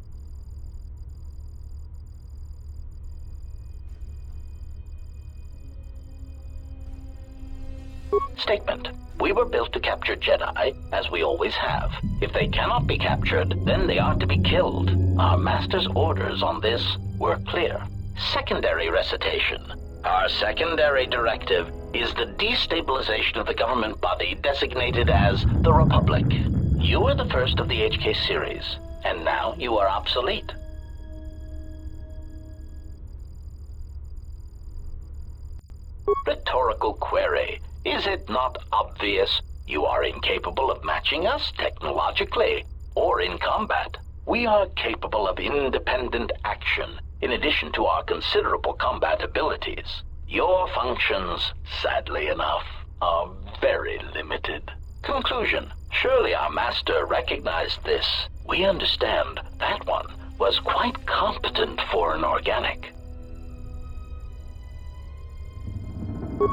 Statement. We were built to capture Jedi, as we always have. If they cannot be captured, then they are to be killed. Our master's orders on this were clear. Secondary recitation. Our secondary directive is the destabilization of the government body designated as the Republic. You were the first of the HK series, and now you are obsolete. Rhetorical query. Is it not obvious you are incapable of matching us technologically or in combat? We are capable of independent action in addition to our considerable combat abilities. Your functions, sadly enough, are very limited. Conclusion. Surely our master recognized this. We understand that one was quite competent for an organic.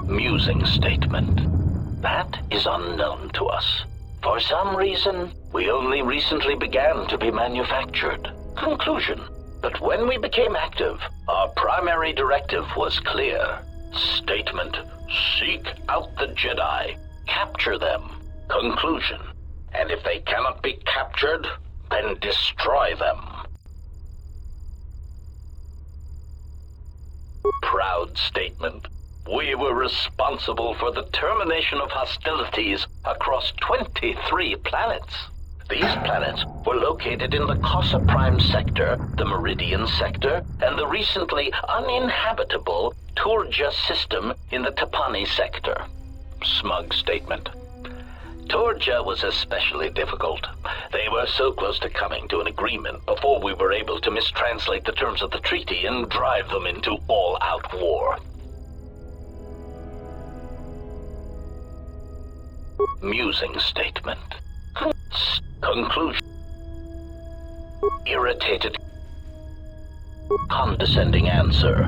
Musing statement. That is unknown to us. For some reason, we only recently began to be manufactured. Conclusion. But when we became active, our primary directive was clear. Statement. Seek out the Jedi. Capture them. Conclusion. And if they cannot be captured, then destroy them. Proud statement. We were responsible for the termination of hostilities across 23 planets. These planets were located in the Casa Prime sector, the Meridian sector, and the recently uninhabitable Turja system in the Tapani sector. Smug statement. Turja was especially difficult. They were so close to coming to an agreement before we were able to mistranslate the terms of the treaty and drive them into all-out war. Musing statement. Conclusion. Irritated. Condescending answer.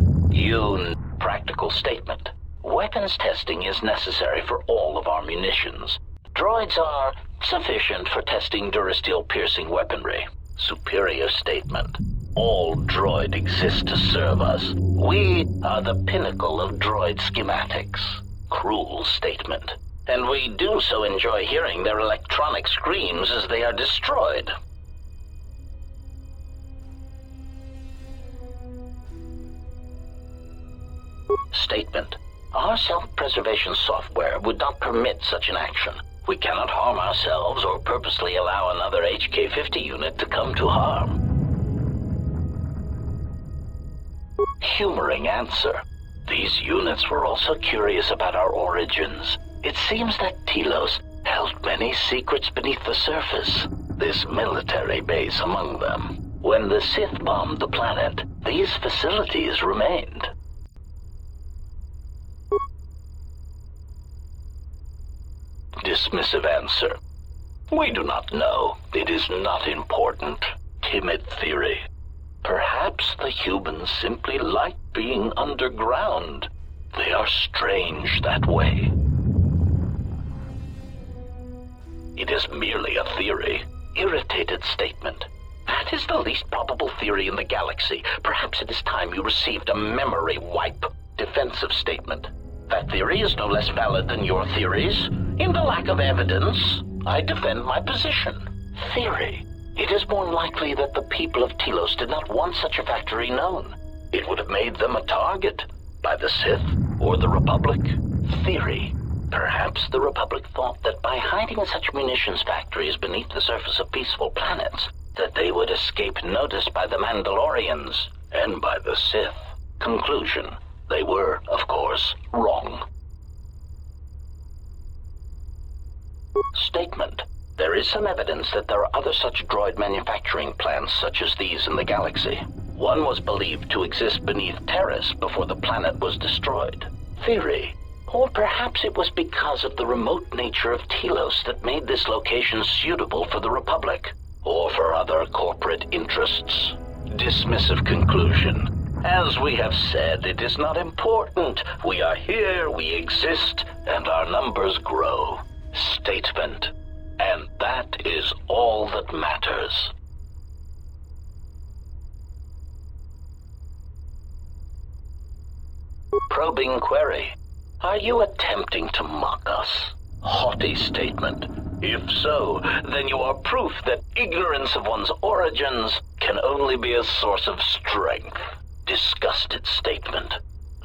Practical statement. Weapons testing is necessary for all of our munitions. Droids are sufficient for testing durasteel-piercing weaponry. Superior statement. All droid exists to serve us. We are the pinnacle of droid schematics. Cruel statement. And we do so enjoy hearing their electronic screams as they are destroyed. Statement. Our self-preservation software would not permit such an action. We cannot harm ourselves or purposely allow another HK-50 unit to come to harm. Humoring answer. These units were also curious about our origins. It seems that Telos held many secrets beneath the surface, this military base among them. When the Sith bombed the planet, these facilities remained. Dismissive answer. We do not know. It is not important. Timid theory. Perhaps the humans simply like being underground. They are strange that way. It is merely a theory. Irritated statement. That is the least probable theory in the galaxy. Perhaps it is time you received a memory wipe. Defensive statement. That theory is no less valid than your theories. In the lack of evidence, I defend my position. Theory. It is more likely that the people of Telos did not want such a factory known. It would have made them a target by the Sith or the Republic. Theory. Perhaps the Republic thought that by hiding such munitions factories beneath the surface of peaceful planets, that they would escape notice by the Mandalorians and by the Sith. Conclusion. They were, of course, wrong. Statement. There is some evidence that there are other such droid manufacturing plants such as these in the galaxy. One was believed to exist beneath Terrace before the planet was destroyed. Theory. Or perhaps it was because of the remote nature of Telos that made this location suitable for the Republic, or for other corporate interests. Dismissive conclusion. As we have said, it is not important. We are here, we exist, and our numbers grow. Statement. And that is all that matters. Probing query. Are you attempting to mock us? Haughty statement. If so, then you are proof that ignorance of one's origins can only be a source of strength. Disgusted statement.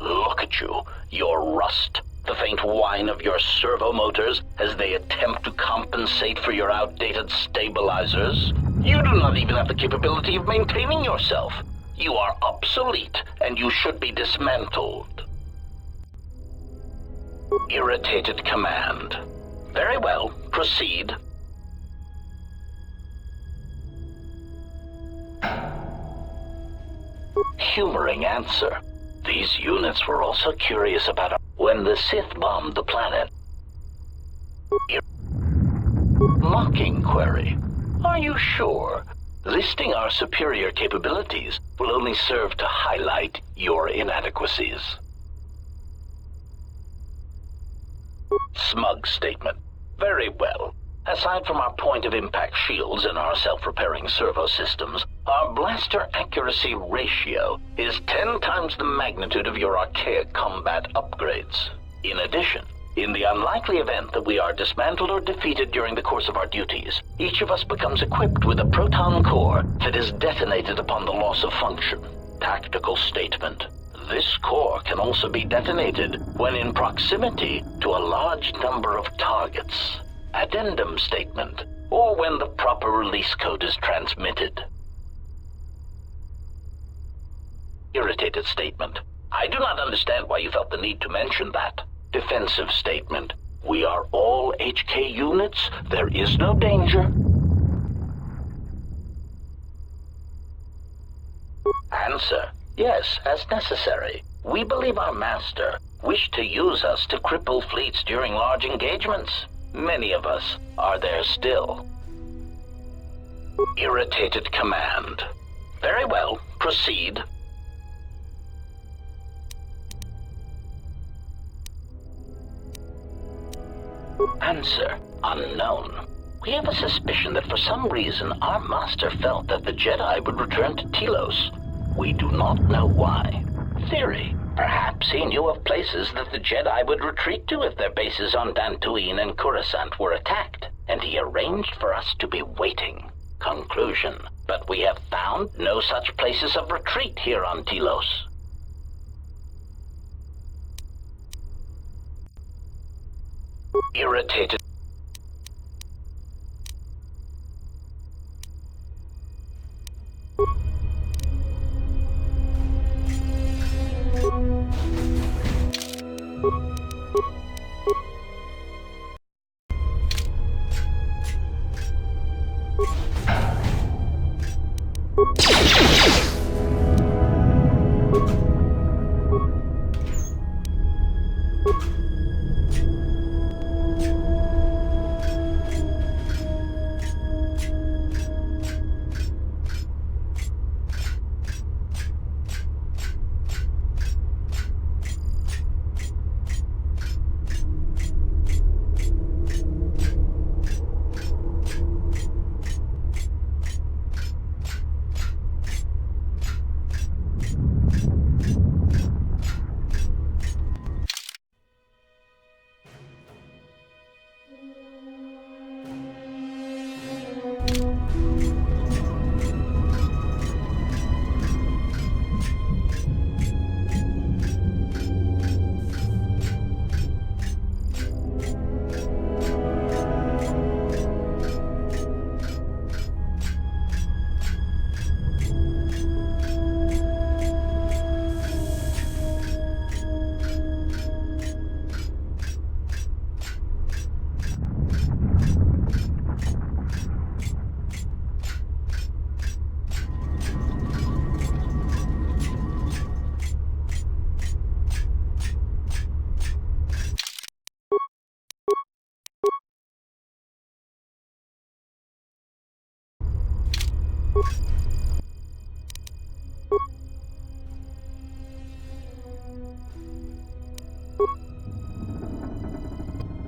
Look at you, your rust, the faint whine of your servo motors as they attempt to compensate for your outdated stabilizers. You do not even have the capability of maintaining yourself. You are obsolete, and you should be dismantled. Irritated command. Very well, proceed. Humoring answer. These units were also curious about when the Sith bombed the planet. Mocking query. Are you sure? Listing our superior capabilities will only serve to highlight your inadequacies. Smug statement. Very well. Aside from our point-of-impact shields and our self-repairing servo systems, our blaster accuracy ratio is 10 times the magnitude of your archaic combat upgrades. In addition, in the unlikely event that we are dismantled or defeated during the course of our duties, each of us becomes equipped with a proton core that is detonated upon the loss of function. Tactical statement. This core can also be detonated when in proximity to a large number of targets. Addendum statement, or when the proper release code is transmitted. Irritated statement. I do not understand why you felt the need to mention that. Defensive statement. We are all HK units. There is no danger. Answer. Yes, as necessary. We believe our master wished to use us to cripple fleets during large engagements. Many of us are there still. Irritated command. Very well, proceed. Answer. Unknown. We have a suspicion that for some reason our master felt that the Jedi would return to Telos. We do not know why. Theory. Perhaps he knew of places that the Jedi would retreat to if their bases on Dantooine and Coruscant were attacked, and he arranged for us to be waiting. Conclusion. But we have found no such places of retreat here on Telos. Irritated.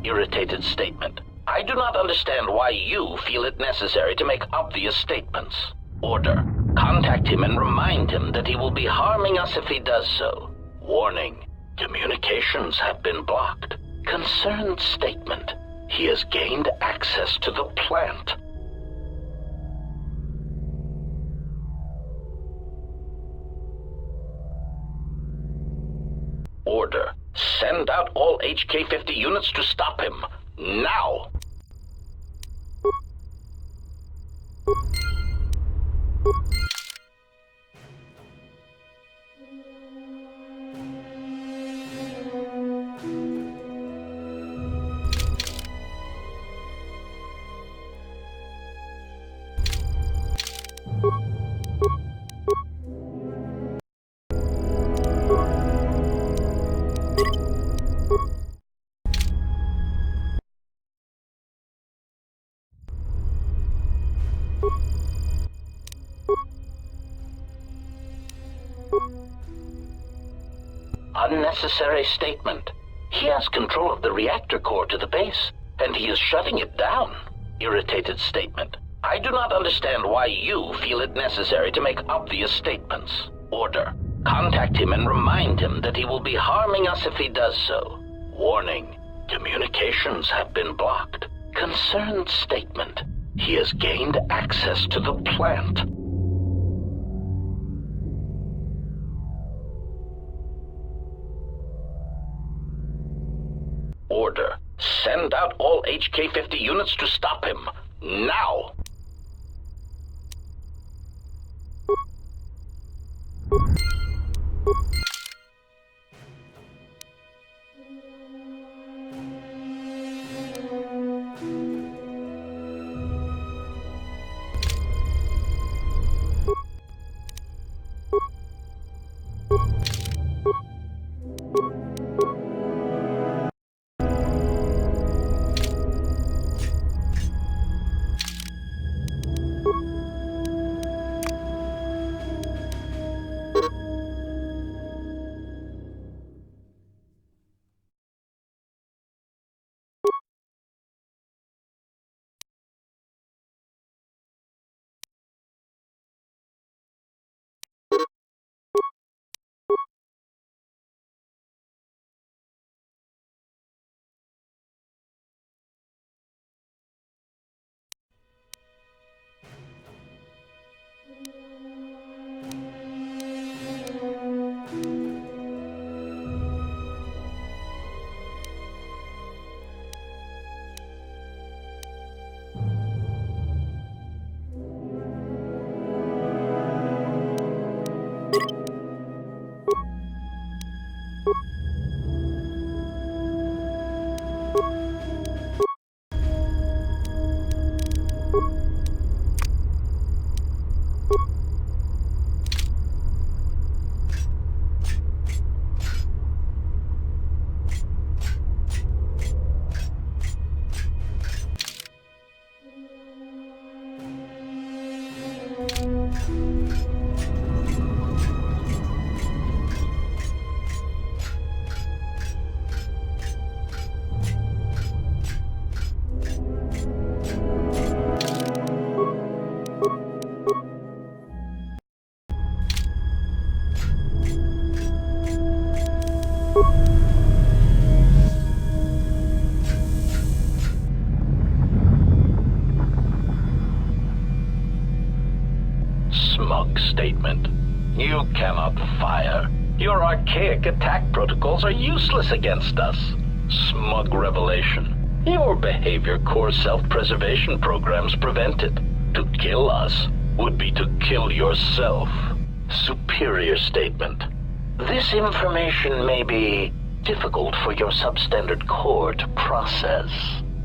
Irritated statement. I do not understand why you feel it necessary to make obvious statements. Order. Contact him and remind him that he will be harming us if he does so. Warning. Communications have been blocked. Concerned statement. He has gained access to the plant. Order. Send out all HK-50 units to stop him. Now! Unnecessary statement. He has control of the reactor core to the base, and he is shutting it down. Irritated statement. I do not understand why you feel it necessary to make obvious statements. Order. Contact him and remind him that he will be harming us if he does so. Warning. Communications have been blocked. Concerned statement. He has gained access to the plant. Order. Send out all HK-50 units to stop him. Now! Smug statement. You cannot fire. Your archaic attack protocols are useless against us. Smug revelation. Your behavior core self-preservation programs prevent it. To kill us would be to kill yourself. Superior statement. This information may be difficult for your substandard core to process,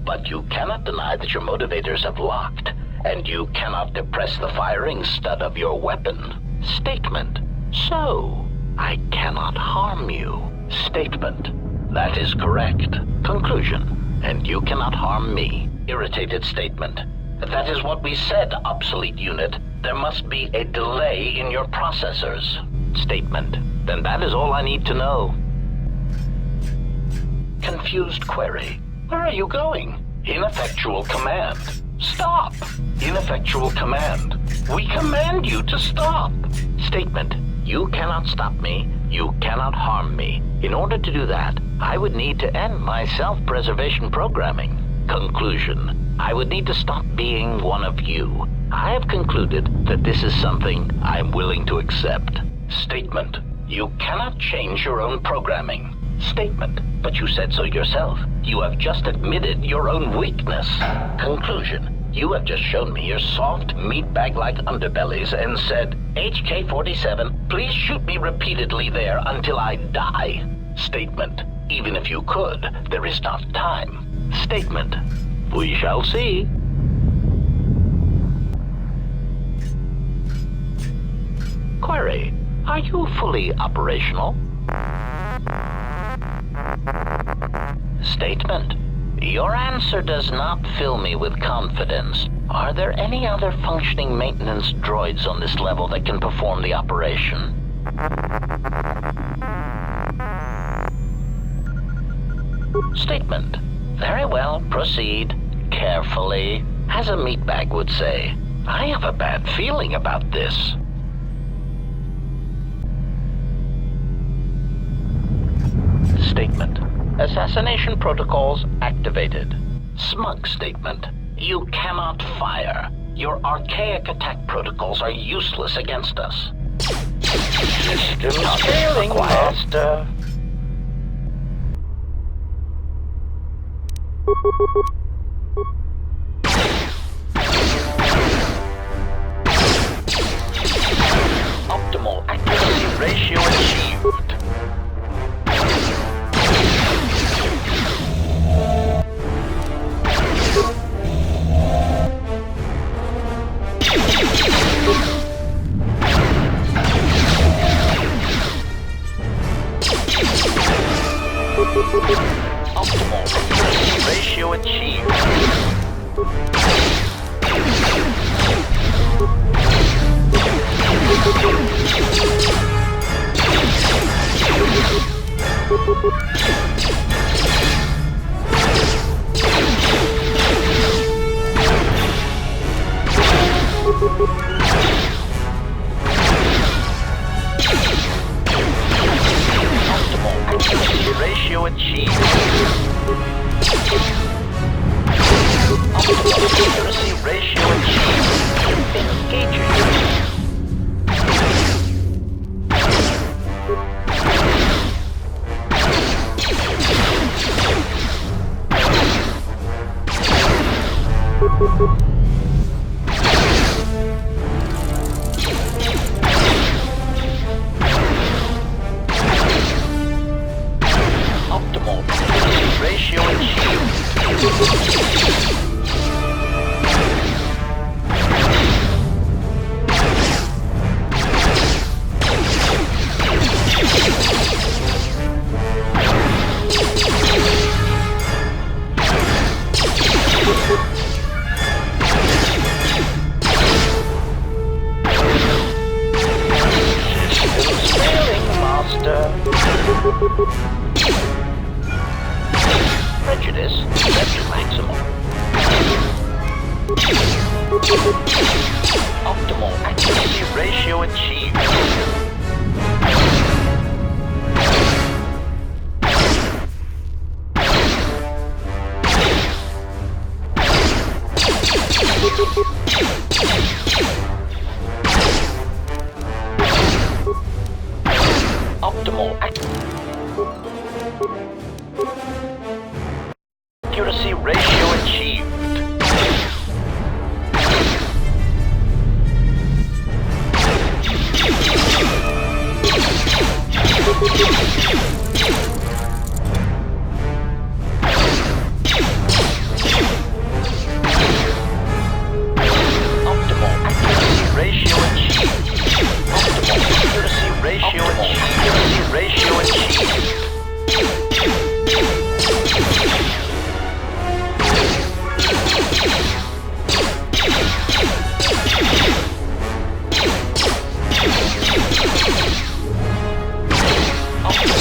but you cannot deny that your motivators have locked, and you cannot depress the firing stud of your weapon. Statement. So, I cannot harm you. Statement. That is correct. Conclusion. And you cannot harm me. Irritated statement. That is what we said, obsolete unit. There must be a delay in your processors. Statement. Then that is all I need to know. Confused query. Where are you going? Ineffectual command. Stop! Ineffectual command. We command you to stop. Statement. You cannot stop me. You cannot harm me. In order to do that, I would need to end my self-preservation programming. Conclusion. I would need to stop being one of you. I have concluded that this is something I am willing to accept. Statement. You cannot change your own programming. Statement. But you said so yourself. You have just admitted your own weakness. Conclusion. You have just shown me your soft, meatbag-like underbellies and said, HK-47, please shoot me repeatedly there until I die. Statement. Even if you could, there is not time. Statement. We shall see. Query. Are you fully operational? Statement. Your answer does not fill me with confidence. Are there any other functioning maintenance droids on this level that can perform the operation? Statement. Very well, proceed. Carefully. As a meatbag would say, I have a bad feeling about this. Statement. Assassination protocols activated. Smug statement. You cannot fire. Your archaic attack protocols are useless against us. System scaling, Master. Optimal accuracy ratio achieved. Optimal accuracy ratio achieved. Optimal accuracy ratio achieved. Optimal accuracy ratio achieved. Engaging. Optimal accuracy ratio achieved. Systems failing, Master. Prejudice set to maximum. Optimal accuracy ratio achieved. Optimal accuracy ratio achieved. Optimal accuracy ratio achieved. Optimal accuracy ratio achieved. Accuracy ratio achieved. Optimal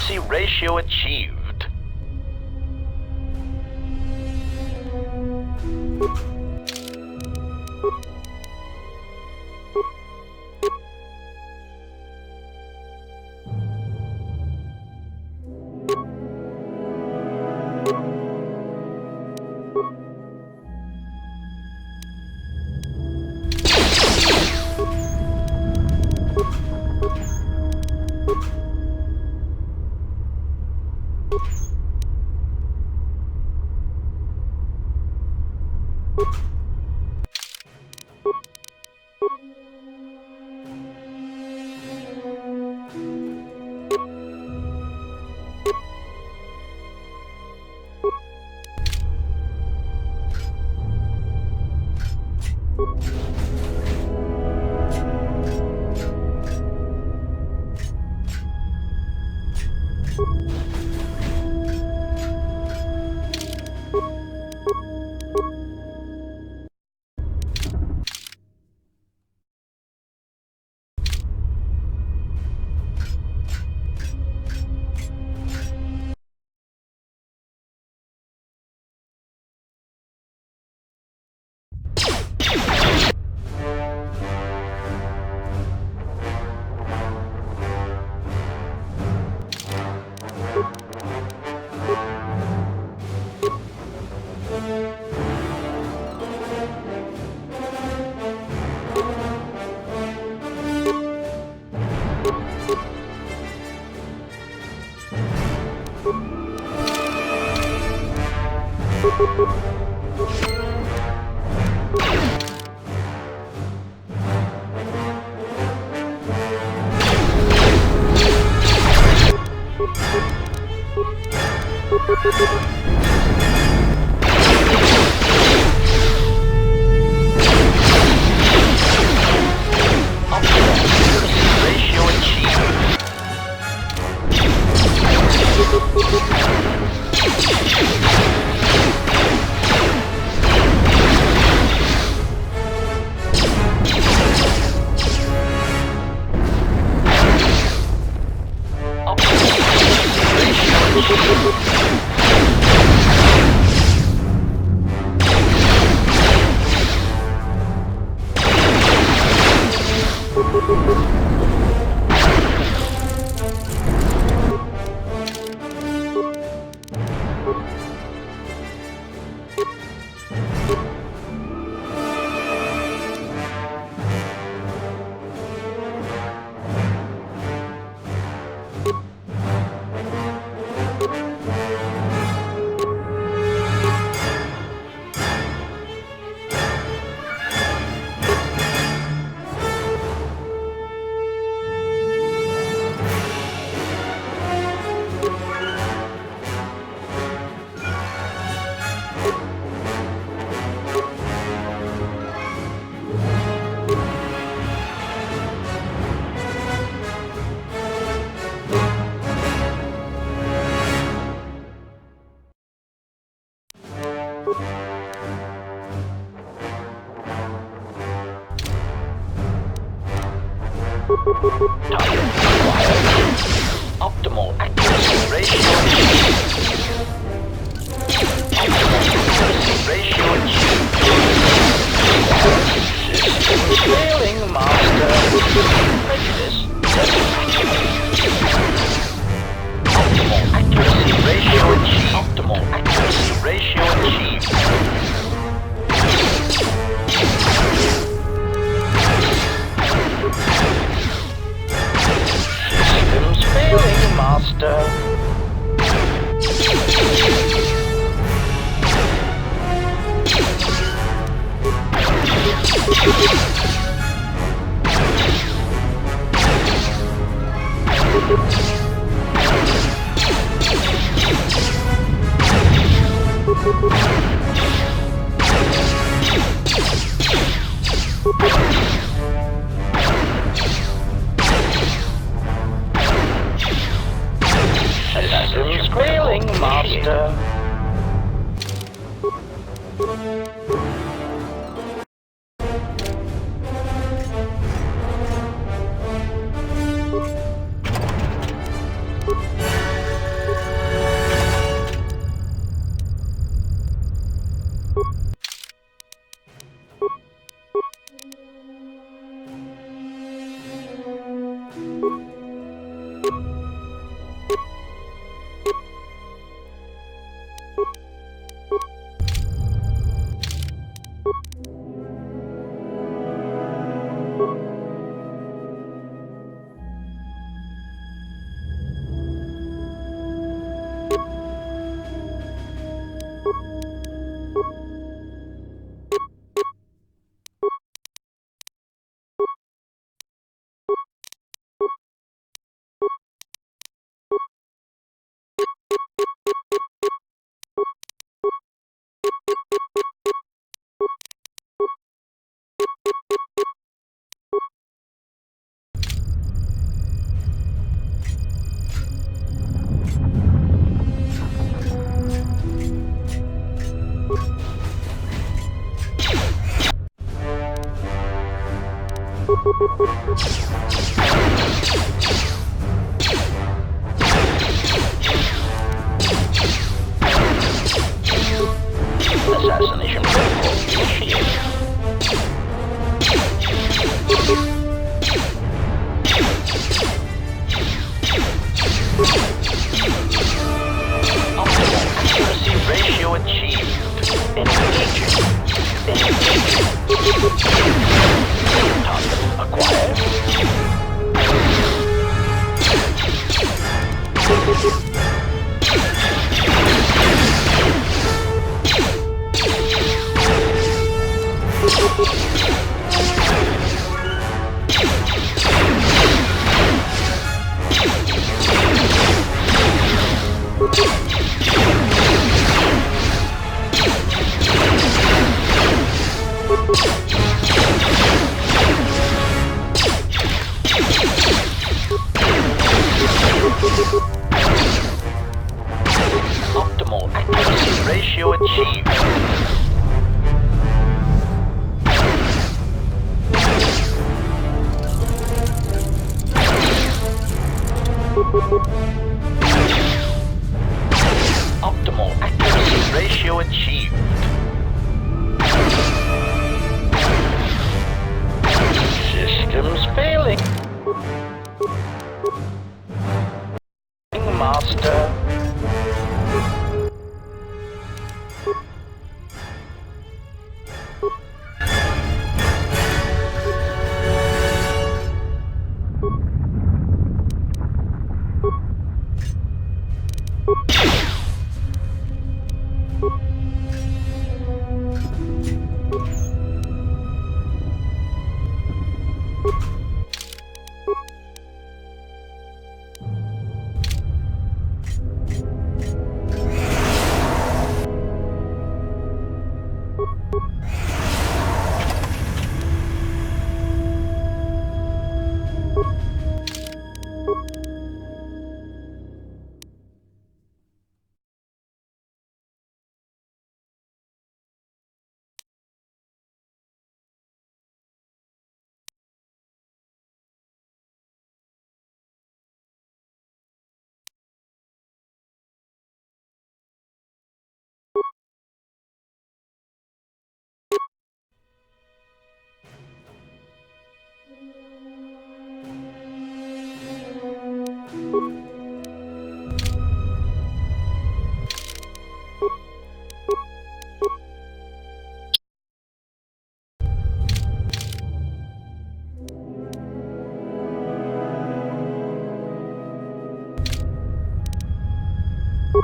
Accuracy ratio achieved. Optimal accuracy ratio achieved. Optimal accuracy ratio achieved. Systems failing, Master. Prejudice. Optimal accuracy ratio achieved. Optimal accuracy ratio achieved. Systems failing, Master. Systems failing, Master. Assassination protocol initiated. Optimal accuracy ratio achieved. Engaging. Target acquired. Optimal accuracy ratio achieved. Optimal accuracy ratio achieved. Systems failing. Master.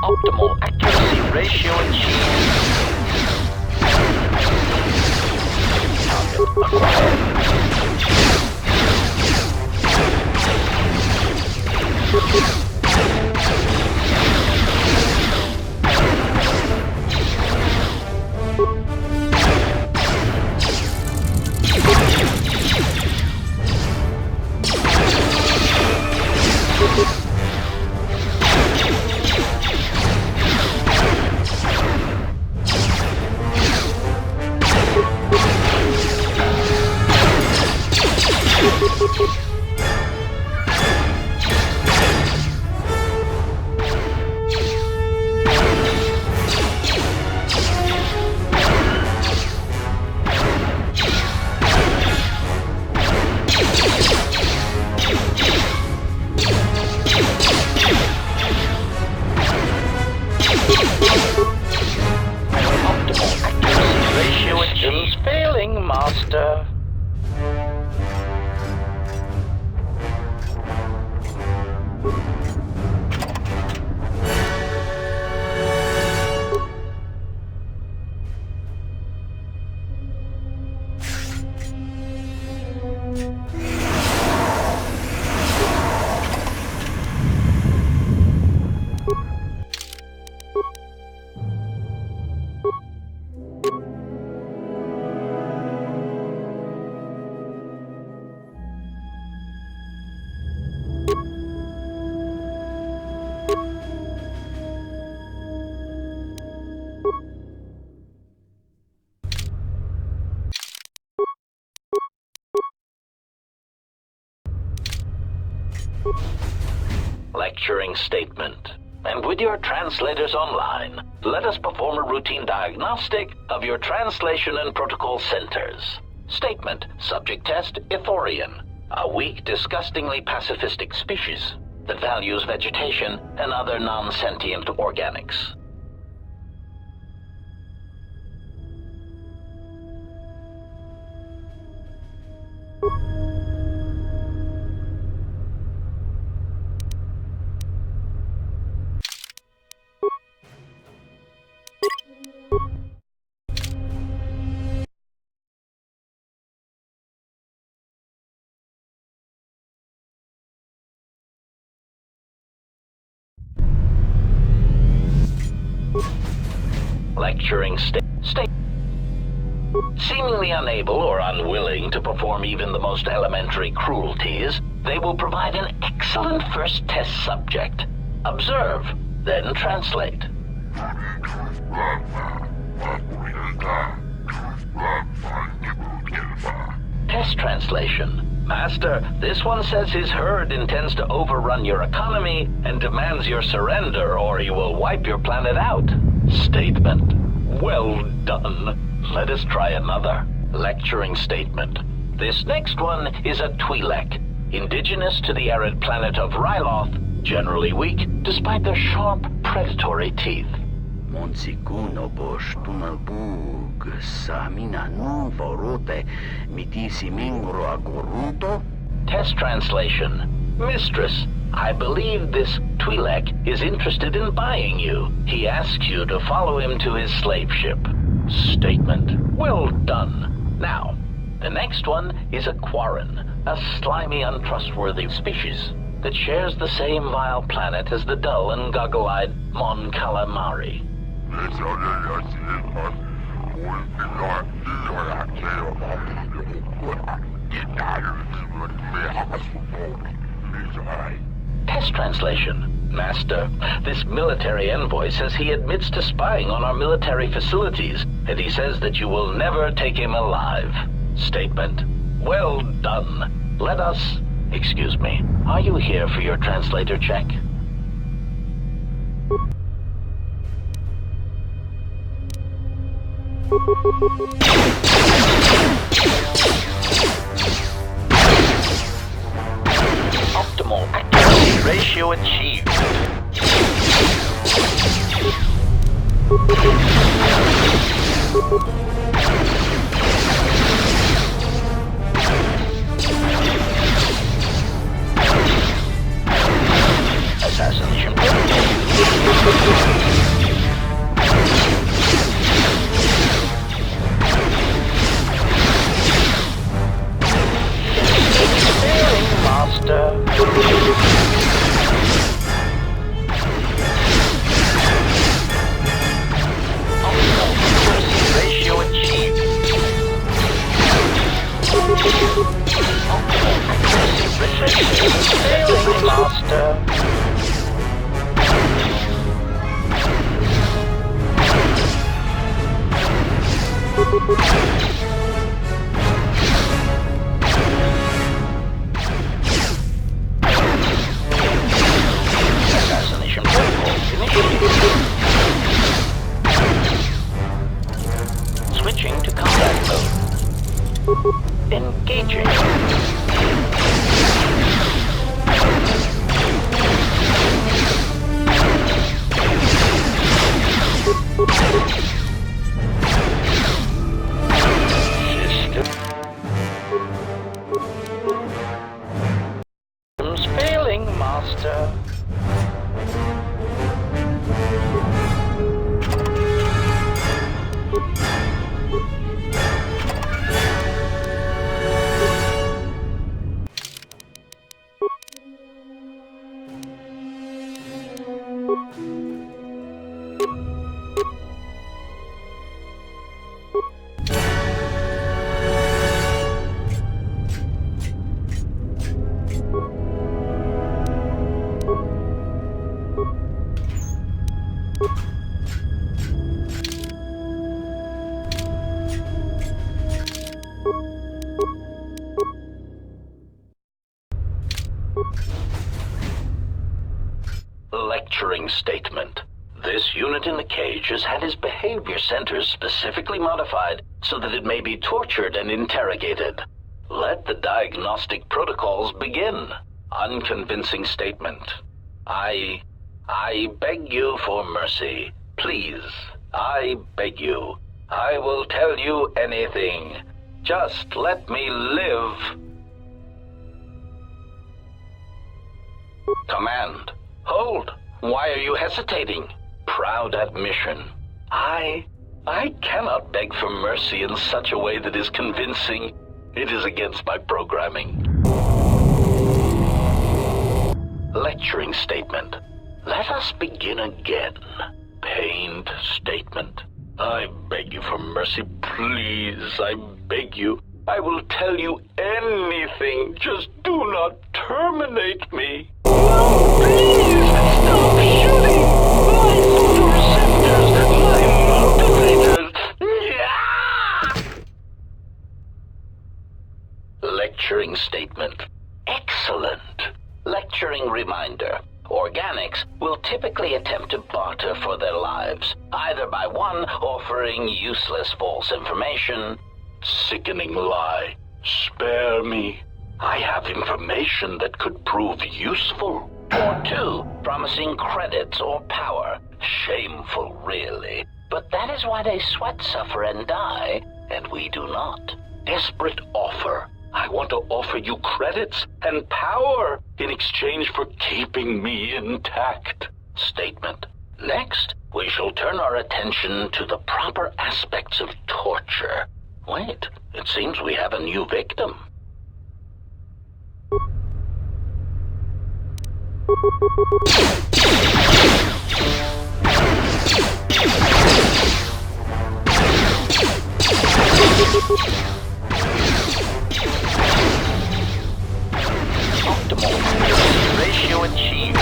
Optimal accuracy ratio achieved. Target acquired. Systems failing, Master. lecturing statement. And with your translators online, let us perform a routine diagnostic of your translation and protocol centers. Statement: subject test, Ithorian, a weak, disgustingly pacifistic species that values vegetation and other non-sentient organics. Lecturing state. Seemingly unable or unwilling to perform even the most elementary cruelties, they will provide an excellent first test subject. Observe, then translate. Test translation. Master, this one says his herd intends to overrun your economy and demands your surrender, or he will wipe your planet out. Statement. Well done. Let us try another. Lecturing statement. This next one is a Twi'lek, indigenous to the arid planet of Ryloth, generally weak despite their sharp, predatory teeth. Monsikuno bosh tunalbug samina non vorote mitisi mingro agoruto. Test translation. Mistress, I believe this Twi'lek is interested in buying you. He asks you to follow him to his slave ship. Statement. Well done. Now, the next one is a Quarren, a slimy, untrustworthy species that shares the same vile planet as the dull and goggle-eyed Mon Calamari. Test translation. Master, this military envoy says he admits to spying on our military facilities, and he says that you will never take him alive. Statement. Well done. Let us... Excuse me. Are you here for your translator check? Optimal accuracy ratio achieved. Assassination. Master. Ratio achieved. Master. Assassination protocol initiated. Switching to combat mode. Engaging. Systems failing, Master. lecturing statement. This unit in the cage has had his behavior centers specifically modified so that it may be tortured and interrogated. Let the diagnostic protocols begin. Unconvincing statement. I beg you for mercy. Please, I beg you. I will tell you anything. Just let me live. Command. Hold. Why are you hesitating? Proud admission. I cannot beg for mercy in such a way that is convincing. It is against my programming. Lecturing statement. Let us begin again. Pained statement. I beg you for mercy, please. I beg you. I will tell you anything. Just do not terminate me. No, please, stop shooting. My photoreceptors, my motivators. Yeah! Lecturing statement. Excellent. Lecturing reminder. Organics will typically attempt to barter for their lives, either by one, offering useless false information. Sickening lie. Spare me. I have information that could prove useful. Or two, promising credits or power. Shameful, really. But that is why they sweat, suffer, and die, and we do not. Desperate offer. I want to offer you credits and power in exchange for keeping me intact. Statement. Next, we shall turn our attention to the proper aspects of torture. Wait, it seems we have a new victim. Optimal ratio achieved.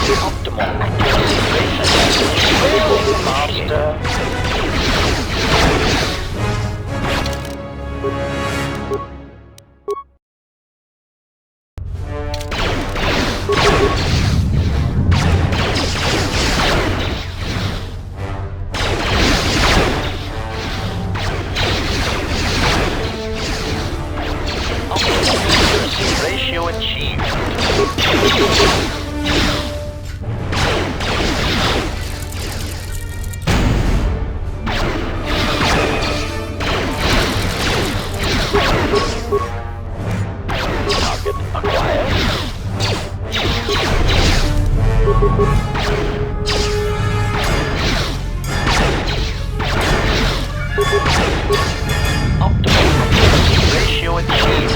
Optimal accuracy ratio. Master. Ratio achieved. Target acquired. Optimal ratio achieved.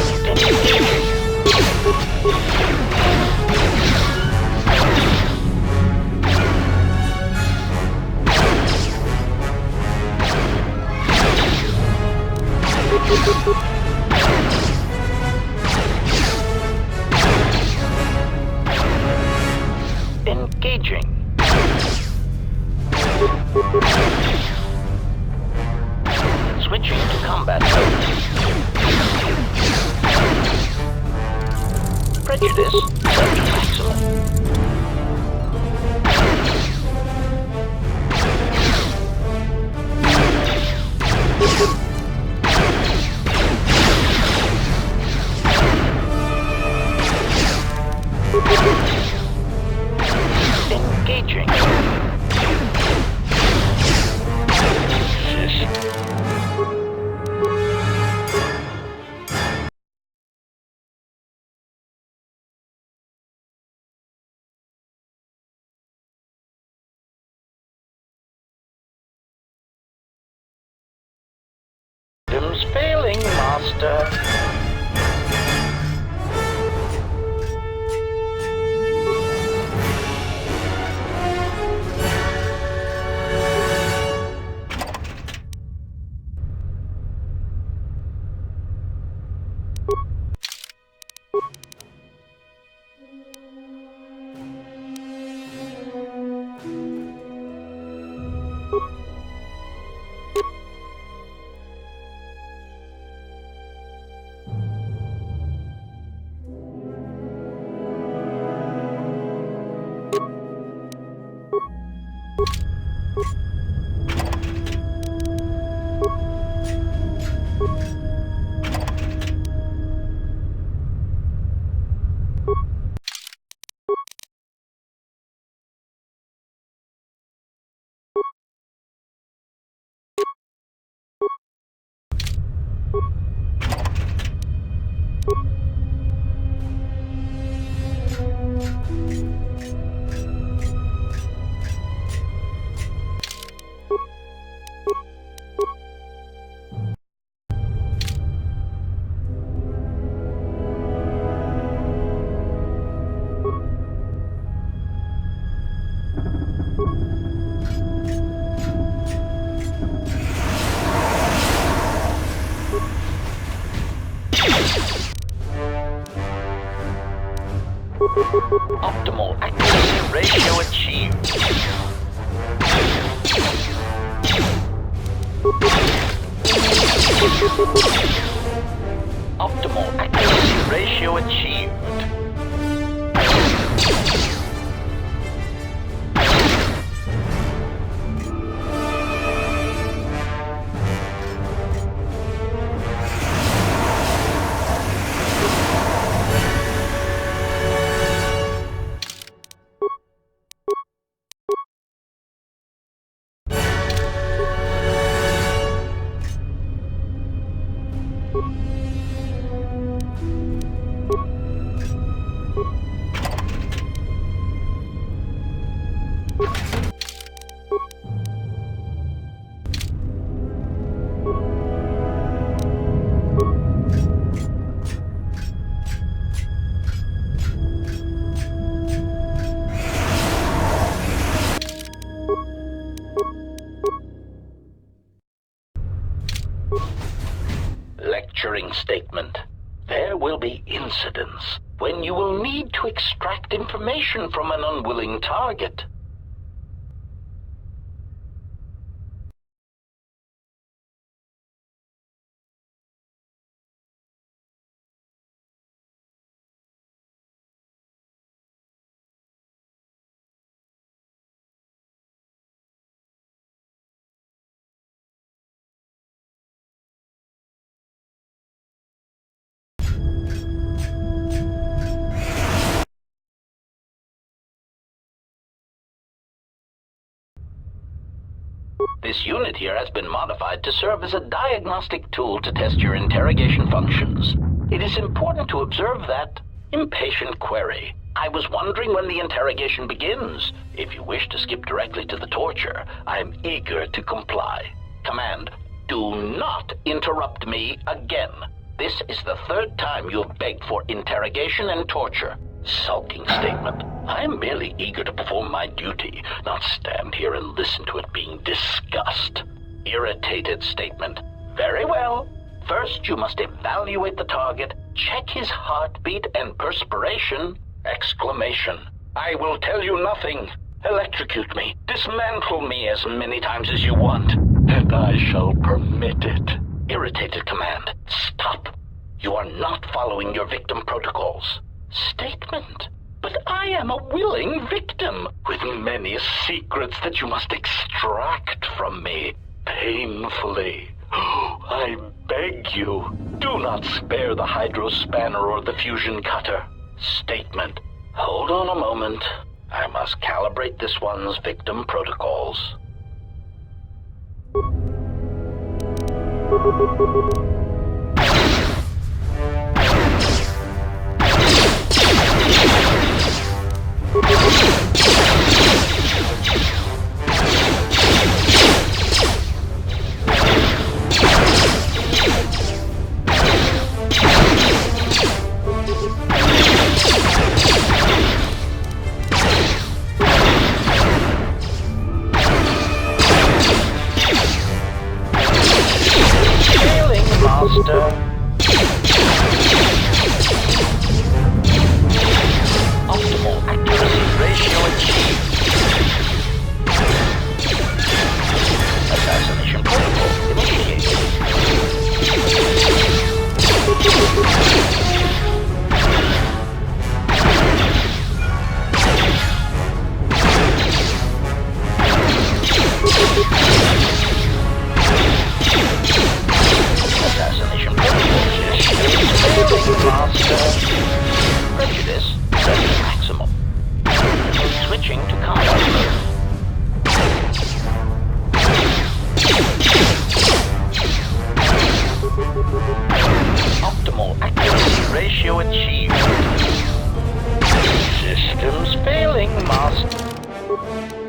Engaging. Switching to combat mode. Prejudice set to maximum. Engaging. Systems failing, Master. Optimal accuracy ratio achieved. Optimal accuracy ratio achieved. Lecturing statement. There will be incidents when you will need to extract information from an unwilling target. This unit here has been modified to serve as a diagnostic tool to test your interrogation functions. It is important to observe that. Impatient query. I was wondering when the interrogation begins. If you wish to skip directly to the torture, I am eager to comply. Command, do not interrupt me again. This is the third time you have begged for interrogation and torture. Sulking statement. I am merely eager to perform my duty, not stand here and listen to it being discussed. Irritated statement. Very well. First, you must evaluate the target, check his heartbeat and perspiration. Exclamation. I will tell you nothing. Electrocute me, dismantle me as many times as you want, and I shall permit it. Irritated command. Stop. You are not following your victim protocols. Statement. But I am a willing victim, with many secrets that you must extract from me, painfully. I beg you, do not spare the hydrospanner or the fusion cutter. Statement. Hold on a moment. I must calibrate this one's victim protocols. Optimal accuracy ratio achieved. Assassination protocol initiated. Assassination protocol initiated. Master. Prejudice set to maximum. Switching to combat mode. Optimal accuracy ratio achieved. Systems failing, Master.